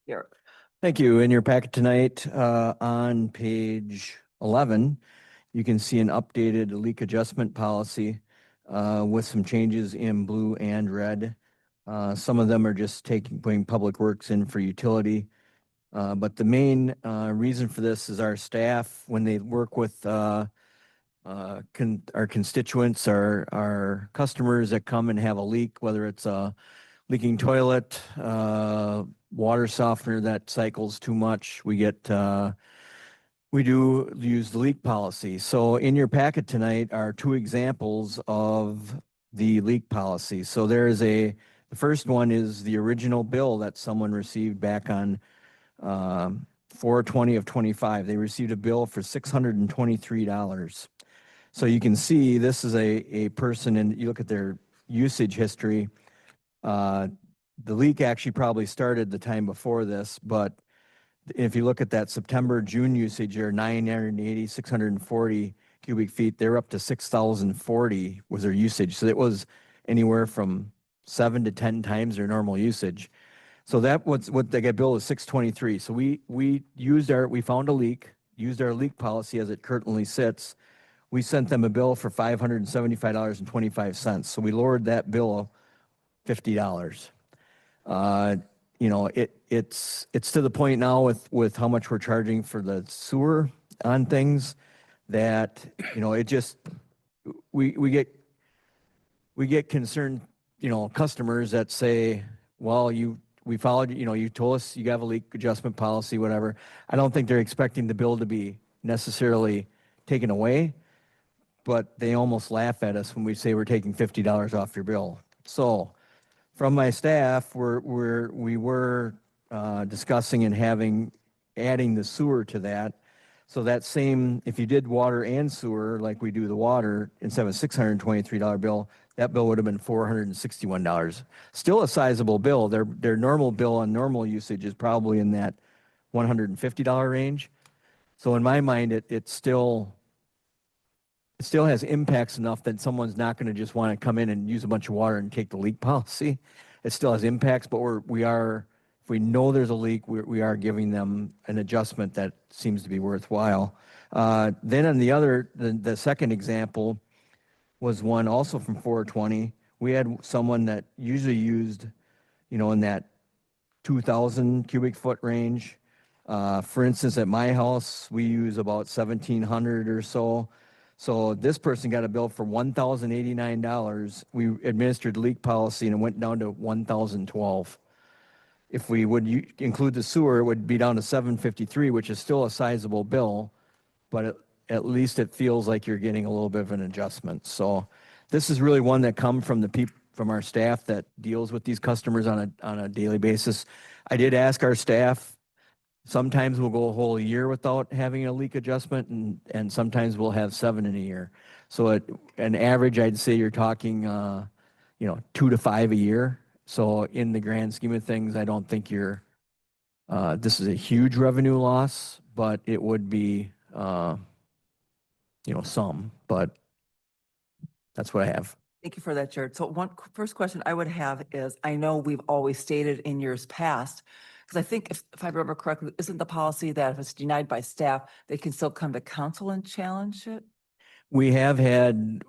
Here. Thank you. In your packet tonight, on page 11, you can see an updated leak adjustment policy with some changes in blue and red. Some of them are just putting Public Works in for utility. But the main reason for this is our staff, when they work with our constituents, our customers that come and have a leak, whether it's a leaking toilet, water softener that cycles too much, we do use the leak policy. So in your packet tonight are 2 examples of the leak policy. So the first one is the original bill that someone received back on 4/20 of 25. They received a bill for $623. So you can see this is a person, and you look at their usage history. The leak actually probably started the time before this, but if you look at that September, June usage, they're 980, 640 cubic feet. They're up to 6,040 was their usage. So it was anywhere from 7 to 10 times their normal usage. So what they get billed is 623. So we found a leak, used our leak policy as it currently sits. We sent them a bill for $575.25. So we lowered that bill $50. It's to the point now with how much we're charging for the sewer on things that, it just, we get concerned, customers that say, well, we followed, you told us you have a leak adjustment policy, whatever. I don't think they're expecting the bill to be necessarily taken away, but they almost laugh at us when we say we're taking $50 off your bill. So from my staff, we were discussing and adding the sewer to that. So that same, if you did water and sewer, like we do the water, instead of a $623 bill, that bill would have been $461. Still a sizable bill. Their normal bill on normal usage is probably in that $150 range. So in my mind, it still has impacts enough that someone's not going to just want to come in and use a bunch of water and take the leak policy. It still has impacts, but we are if we know there's a leak, we are giving them an adjustment that seems to be worthwhile. Then on the second example was one also from 420. We had someone that usually used, in that 2,000 cubic foot range. For instance, at my house, we use about 1,700 or so. So this person got a bill for $1,089. We administered leak policy and it went down to 1,012. If we would include the sewer, it would be down to 753, which is still a sizable bill, but at least it feels like you're getting a little bit of an adjustment. So this is really one that come from from our staff that deals with these customers on a daily basis. I did ask our staff, sometimes we'll go a whole year without having a leak adjustment, and sometimes we'll have 7 in a year. So an average, I'd say you're talking, 2 to 5 a year. So in the grand scheme of things, I don't think this is a huge revenue loss, but it would be, some, but that's what I have. Thank you for that, Jared. So first question I would have is, I know we've always stated in years past, because I think if I remember correctly, isn't the policy that if it's denied by staff, they can still come to council and challenge it? We have had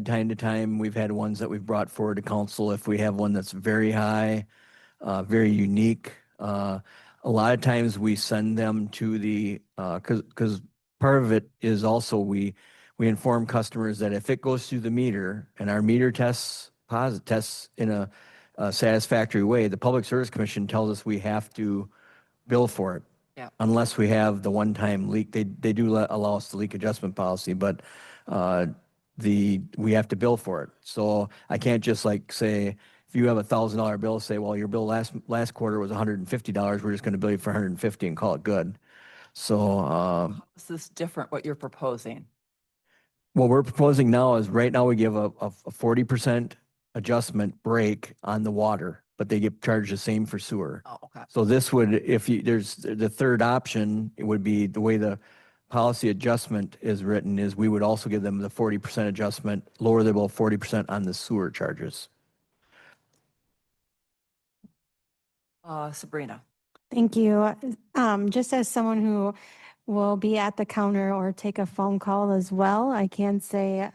time to time, we've had ones that we've brought forward to council if we have one that's very high, very unique. A lot of times we send them to because part of it is also we inform customers that if it goes through the meter and our meter tests in a satisfactory way, the Public Service Commission tells us we have to bill for it. Yeah. Unless we have the one-time leak. They do allow us the leak adjustment policy, but we have to bill for it. So I can't just say, if you have $1,000 bill, say, well, your bill last quarter was $150. We're just going to bill you for $150 and call it good. So How is this different, what you're proposing? what we're proposing now is right now we give a 40% adjustment break on the water, but they get charged the same for sewer. Oh, okay. So this would, there's the third option, it would be the way the policy adjustment is written is we would also give them the 40% adjustment, lower the bill 40% on the sewer charges. Sabrina. Thank you. Just as someone who will be at the counter or take a phone call as well, I can say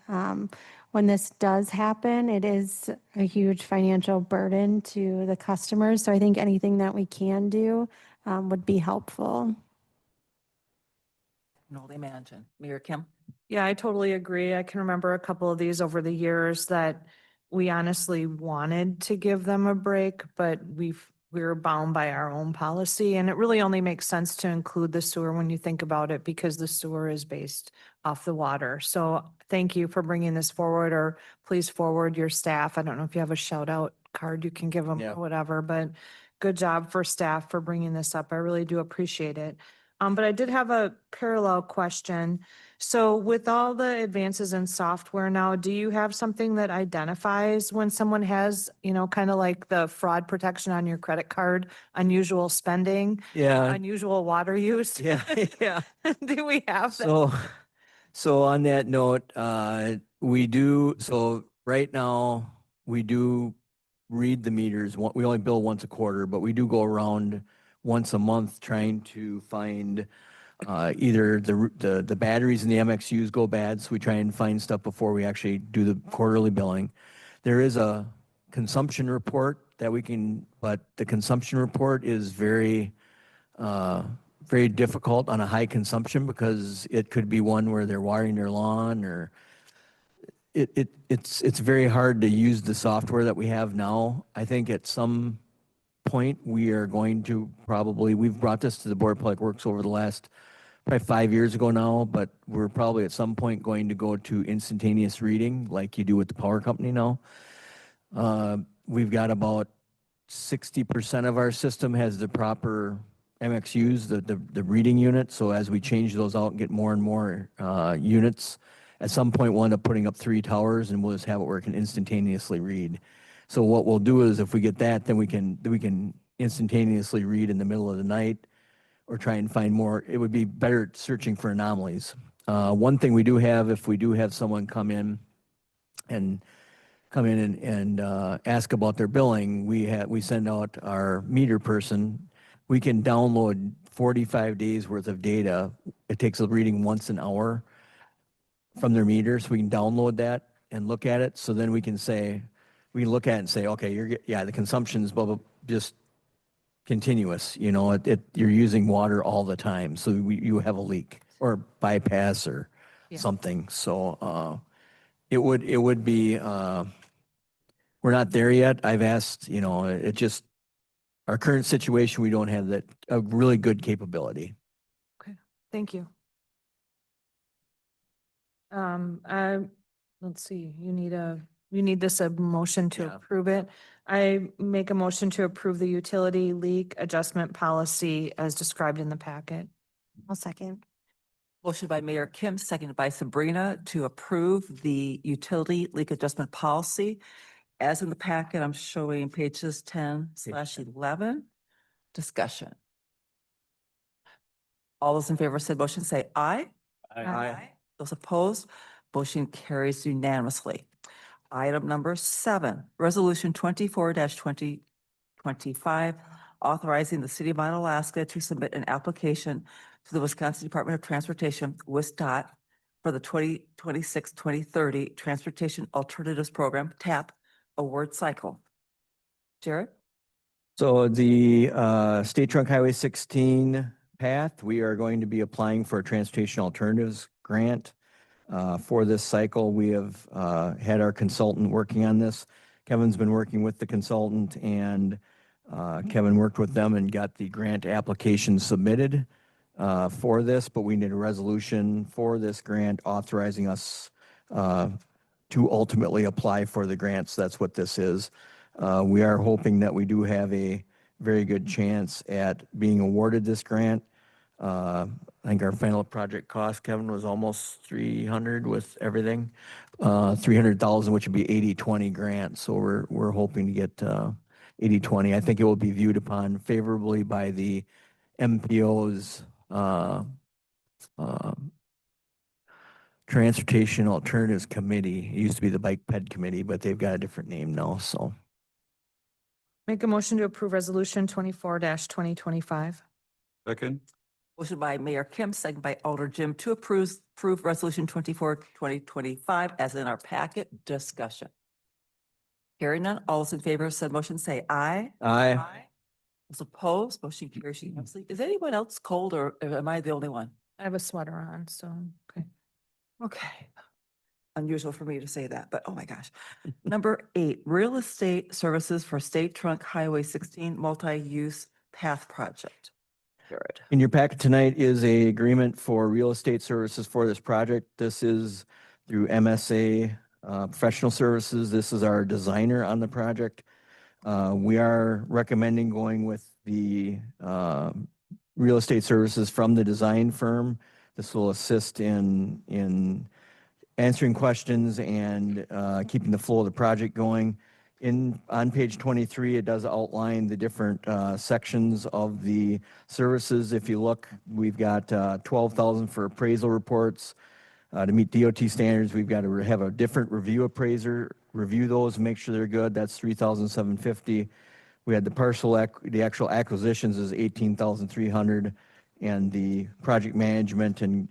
when this does happen, it is a huge financial burden to the customers. So I think anything that we can do would be helpful. Can only imagine. Mayor Kim? Yeah, I totally agree. I can remember a couple of these over the years that we honestly wanted to give them a break, but we were bound by our own policy. And it really only makes sense to include the sewer when you think about it, because the sewer is based off the water. So thank you for bringing this forward, or please forward your staff. I don't know if you have a shout out card you can give them Yeah. or whatever, but good job for staff for bringing this up. I really do appreciate it. But I did have a parallel question. So with all the advances in software now, do you have something that identifies when someone has, kind of like the fraud protection on your credit card, unusual spending, Yeah. unusual water use? Yeah. Yeah. Do we have that? So on that note, we do, so right now, we do read the meters. We only bill once a quarter, but we do go around once a month trying to find either the batteries in the MXUs go bad, so we try and find stuff before we actually do the quarterly billing. There is a consumption report that we can, but the consumption report is very difficult on a high consumption because it could be one where they're watering their lawn, or it's very hard to use the software that we have now. I think at some point we are going to we've brought this to the Board of Public Works over the last probably 5 years ago now, but we're probably at some point going to go to instantaneous reading like you do with the power company now. We've got about 60% of our system has the proper MXUs, the reading unit. So as we change those out and get more and more units, at some point we'll end up putting up 3 towers and we'll just have it where it can instantaneously read. So what we'll do is if we get that, then we can instantaneously read in the middle of the night or try and find more. It would be better searching for anomalies. One thing we do have, if we do have someone come in and come in and ask about their billing, we send out our meter person. We can download 45 days worth of data. It takes a reading once an hour from their meter, so we can download that and look at it. So then we can look at it and say, okay, the consumption's blah, blah, just continuous, you're using water all the time. So you have a leak or bypass or Yeah. something. So, it would be, we're not there yet. I've asked, it just, our current situation, we don't have a really good capability. Thank you. Let's see, you need this a motion to Yeah. approve it. I make a motion to approve the utility leak adjustment policy as described in the packet. I'll second. Motion by Mayor Kim, seconded by Sabrina to approve the utility leak adjustment policy. As in the packet, I'm showing pages 10/11. Discussion. All those in favor of said motion say aye. Aye. Those opposed, motion carries unanimously. Item number 7, Resolution 24-2025, authorizing the City of Onalaska to submit an application to the Wisconsin Department of Transportation, WSDOT, for the 2026-2030 Transportation Alternatives Program, TAP, award cycle. Jared? So the State Trunk Highway 16 path, we are going to be applying for a transportation alternatives grant. For this cycle, we have had our consultant working on this. Kevin's been working with the consultant, and Kevin worked with them and got the grant application submitted for this, but we need a resolution for this grant authorizing us to ultimately apply for the grants. That's what this is. We are hoping that we do have a very good chance at being awarded this grant. I think our final project cost, Kevin, was almost 300 with everything. 300,000, which would be 80/20 grant. So we're hoping to get 80/20. I think it will be viewed upon favorably by the MPO's Transportation Alternatives Committee. It used to be the Bike Ped Committee, but they've got a different name now. So Make a motion to approve resolution 24-2025. Second? Motion by Mayor Kim, second by Alder Jim to approve Resolution 24-2025 as in our packet. Discussion. Hearing none, all those in favor of said motion say aye. aye. Those opposed, motion carries unanimously. Is anyone else cold or am I the only one? I have a sweater on, so, okay. Okay. Unusual for me to say that, but oh my gosh. Number 8, real estate services for State Trunk Highway 16 multi-use path project. Jared. In your packet tonight is a agreement for real estate services for this project. This is through MSA Professional Services. This is our designer on the project. We are recommending going with the real estate services from the design firm. This will assist in answering questions and keeping the flow of the project going. On page 23, it does outline the different sections of the services. If you look, we've got $12,000 for appraisal reports. To meet DOT standards, we've got to have a different review appraiser review those, make sure they're good. That's $3,750. We had the actual acquisitions is $18,300, and the project management and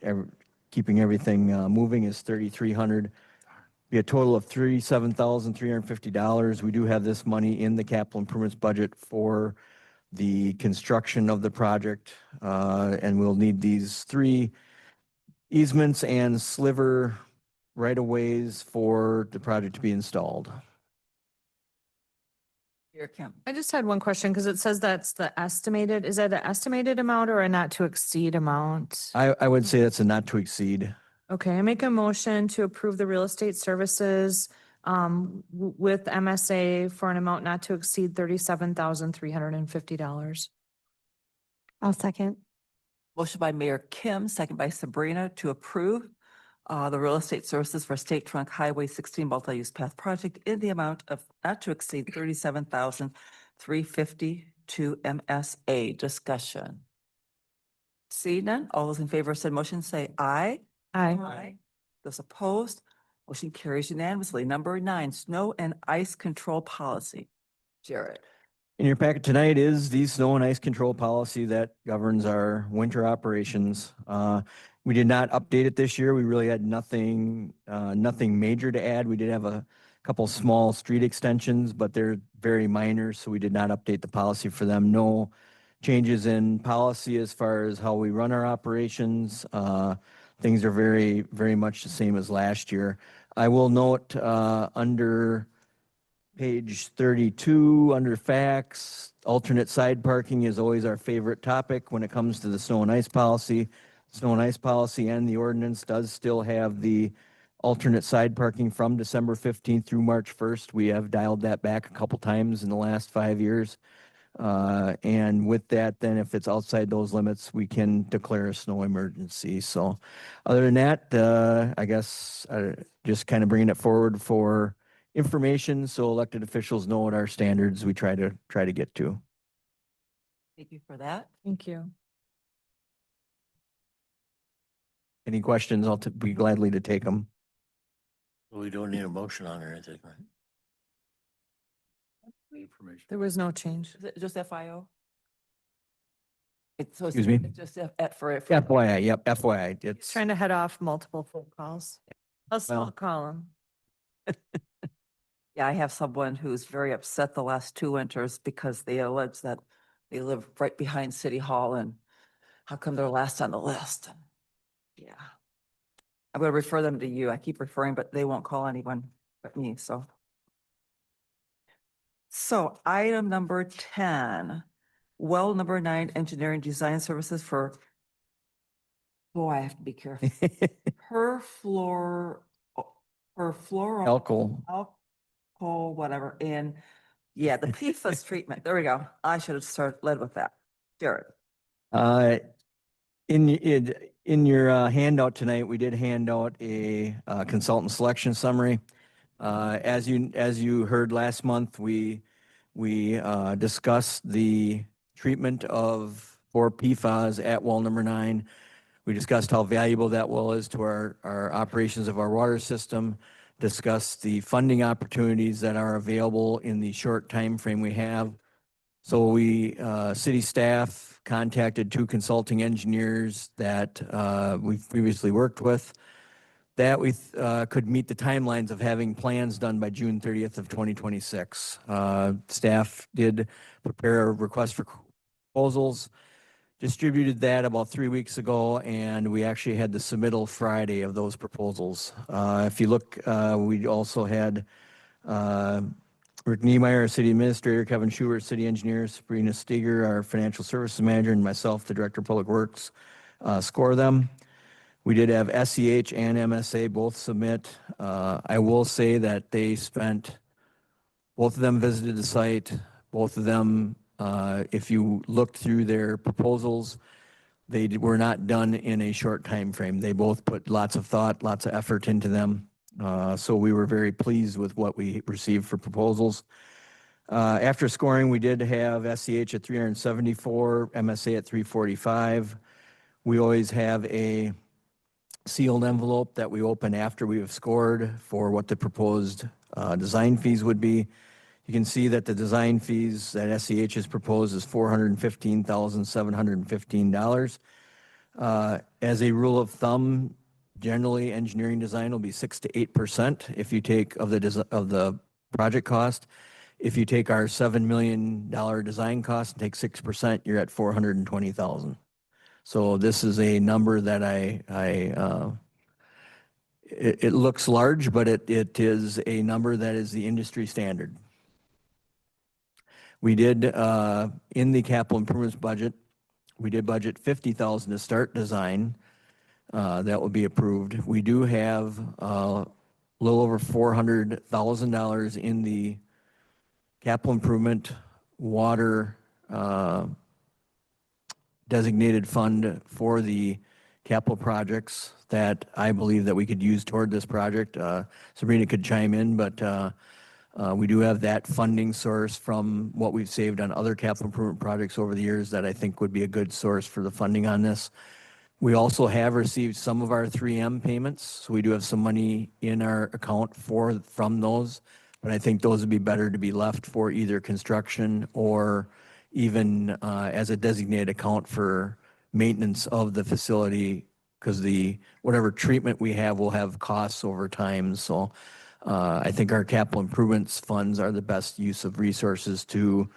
keeping everything moving is $3,300. Be a total of $37,350. We do have this money in the capital improvements budget for the construction of the project, and we'll need these 3 easements and sliver right-of-ways for the project to be installed. Mayor Kim. I just had one question because it says that's the estimated, is that an estimated amount or a not to exceed amount? I would say that's a not to exceed. Okay, I make a motion to approve the real estate services with MSA for an amount not to exceed $37,350. I'll second. Motion by Mayor Kim, second by Sabrina to approve the real estate services for State Trunk Highway 16 multi-use path project in the amount of not to exceed $37,350 to MSA. Discussion. See none, all those in favor of said motion say aye. Aye. Those opposed, Motion carries unanimously. Number 9, snow and ice control policy. Jared. In your packet tonight is the snow and ice control policy that governs our winter operations. We did not update it this year. We really had nothing major to add. We did have a couple small street extensions, but they're very minor, so we did not update the policy for them. No changes in policy as far as how we run our operations. Things are very, very much the same as last year. I will note under page 32, under facts, alternate side parking is always our favorite topic when it comes to the snow and ice policy. Snow and ice policy and the ordinance does still have the alternate side parking from December 15th through March 1st. We have dialed that back a couple times in the last 5 years. And with that, then if it's outside those limits, we can declare a snow emergency. So other than that, I guess just kind of bringing it forward for information so elected officials know what our standards we try to get to. Thank you for that. Thank you. Any questions? I'll be gladly to take them. We don't need a motion on it or anything, right? Information. There was no change. Is it just FIO? Excuse me? It's just for FYI, yep, FYI. He's It's, trying to head off multiple phone calls. I'll still Well- call him. Yeah, I have someone who's very upset the last 2 winters because they allege that they live right behind City Hall and how come they're last on the list? Yeah. I'm going to refer them to you. I keep referring, but they won't call anyone but me, so. So item number 10, well, number 9, engineering design services for, boy, I have to be careful. Per floor, alcohol. alcohol, whatever, in, yeah, the PFAS treatment. There we go. I should have led with that. Jared. In your handout tonight, we did hand out a consultant selection summary. As you heard last month, we discussed the treatment for PFAS at well number 9. We discussed how valuable that well is to our operations of our water system, discussed the funding opportunities that are available in the short time frame we have. So city staff contacted 2 consulting engineers that we've previously worked with, that we could meet the timelines of having plans done by June 30th of 2026. Staff did prepare a request for proposals, distributed that about 3 weeks ago, and we actually had the submittal Friday of those proposals. If you look, we also had Rick Niemeyer, our city administrator, Kevin Schubert, city engineer, Sabrina Steger, our financial services manager, and myself, the director of public works, score them. We did have SEH and MSA both submit. I will say that both of them visited the site. Both of them, if you looked through their proposals, they were not done in a short time frame. They both put lots of thought, lots of effort into them. So we were very pleased with what we received for proposals. After scoring, we did have SEH at 374, MSA at 345. We always have a sealed envelope that we open after we have scored for what the proposed design fees would be. You can see that the design fees that SEH has proposed is $415,715. As a rule of thumb, generally engineering design will be 6 to 8% if you take of the project cost. If you take our $7 million design cost and take 6%, you're at $420,000. So this is a number that it looks large, but it is a number that is the industry standard. We did, in the capital improvements budget, we did budget $50,000 to start design. That will be approved. We do have a little over $400,000 in the capital improvement water designated fund for the capital projects that I believe that we could use toward this project. Sabrina could chime in, but we do have that funding source from what we've saved on other capital improvement projects over the years that I think would be a good source for the funding on this. We also have received some of our 3M payments, so we do have some money in our account from those. But I think those would be better to be left for either construction or even as a designated account for maintenance of the facility, because whatever treatment we have will have costs over time. So I think our capital improvements funds are the best use of resources to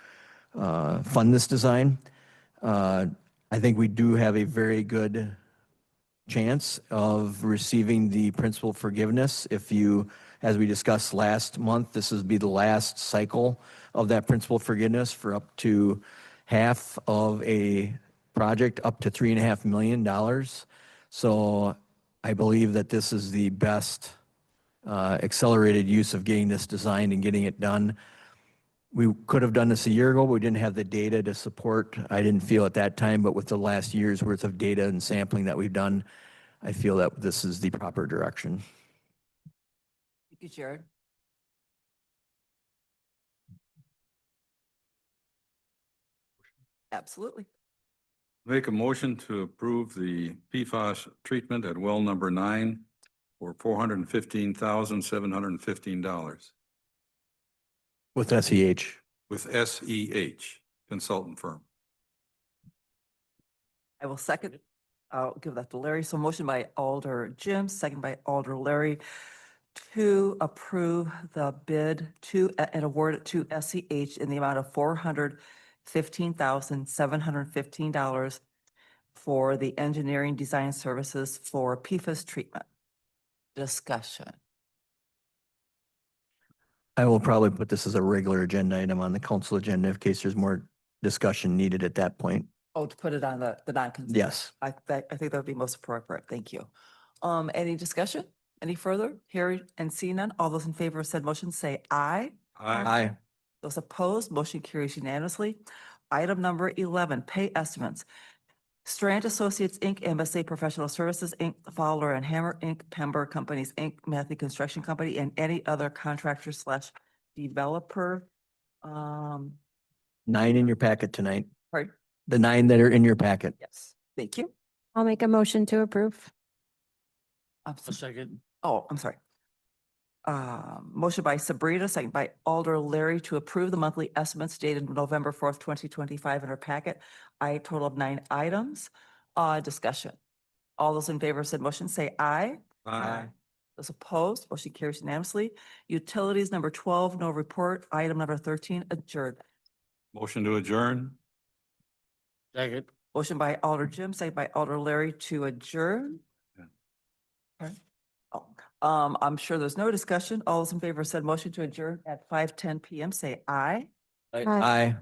fund this design. I think we do have a very good chance of receiving the principal forgiveness. If you, as we discussed last month, this would be the last cycle of that principal forgiveness for up to half of a project, up to $3.5 million. So I believe that this is the best accelerated use of getting this designed and getting it done. We could have done this a year ago, but we didn't have the data to support. I didn't feel at that time, but with the last year's worth of data and sampling that we've done, I feel that this is the proper direction. Thank you, Jared. Absolutely. Make a motion to approve the PFAS treatment at well number 9 for $415,715 With SEH. with SEH consultant firm. I will second. I'll give that to Larry. So motion by Alder Jim, second by Alder Larry to approve the bid and award it to SEH in the amount of $415,715 for the engineering design services for PFAS treatment. Discussion. I will probably put this as a regular agenda item on the council agenda in case there's more discussion needed at that point. Oh, to put it on the non-consent. Yes. I think that would be most appropriate. Thank you. Any discussion? Any further? Hearing and seeing none. All those in favor of said motion say aye. Aye. Those opposed, motion carries unanimously. Item number 11, pay estimates. Strand Associates, Inc., MSA Professional Services, Inc., Fowler and Hammer, Inc., Pember Companies, Inc., Matthew Construction Company, and any other contractor / developer. 9 in your packet tonight. Pardon? The 9 that are in your packet. Yes, thank you. I'll make a motion to approve. I'm A second. Oh, I'm sorry. Motion by Sabrina, second by Alder Larry to approve the monthly estimates dated November 4th, 2025 in our packet. I total of 9 items. Discussion. All those in favor of said motion say aye. Those opposed, motion carries unanimously. Utilities number 12, no report. Item number 13, adjourned. Motion to adjourn. Second. Motion by Alder Jim, second by Alder Larry to adjourn. Yeah. Right. Oh, I'm sure there's no discussion. All those in favor of said motion to adjourn at 5:10 PM, say aye. Aye.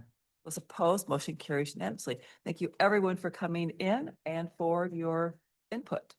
Those opposed, motion carries unanimously. Thank you everyone for coming in and for your input.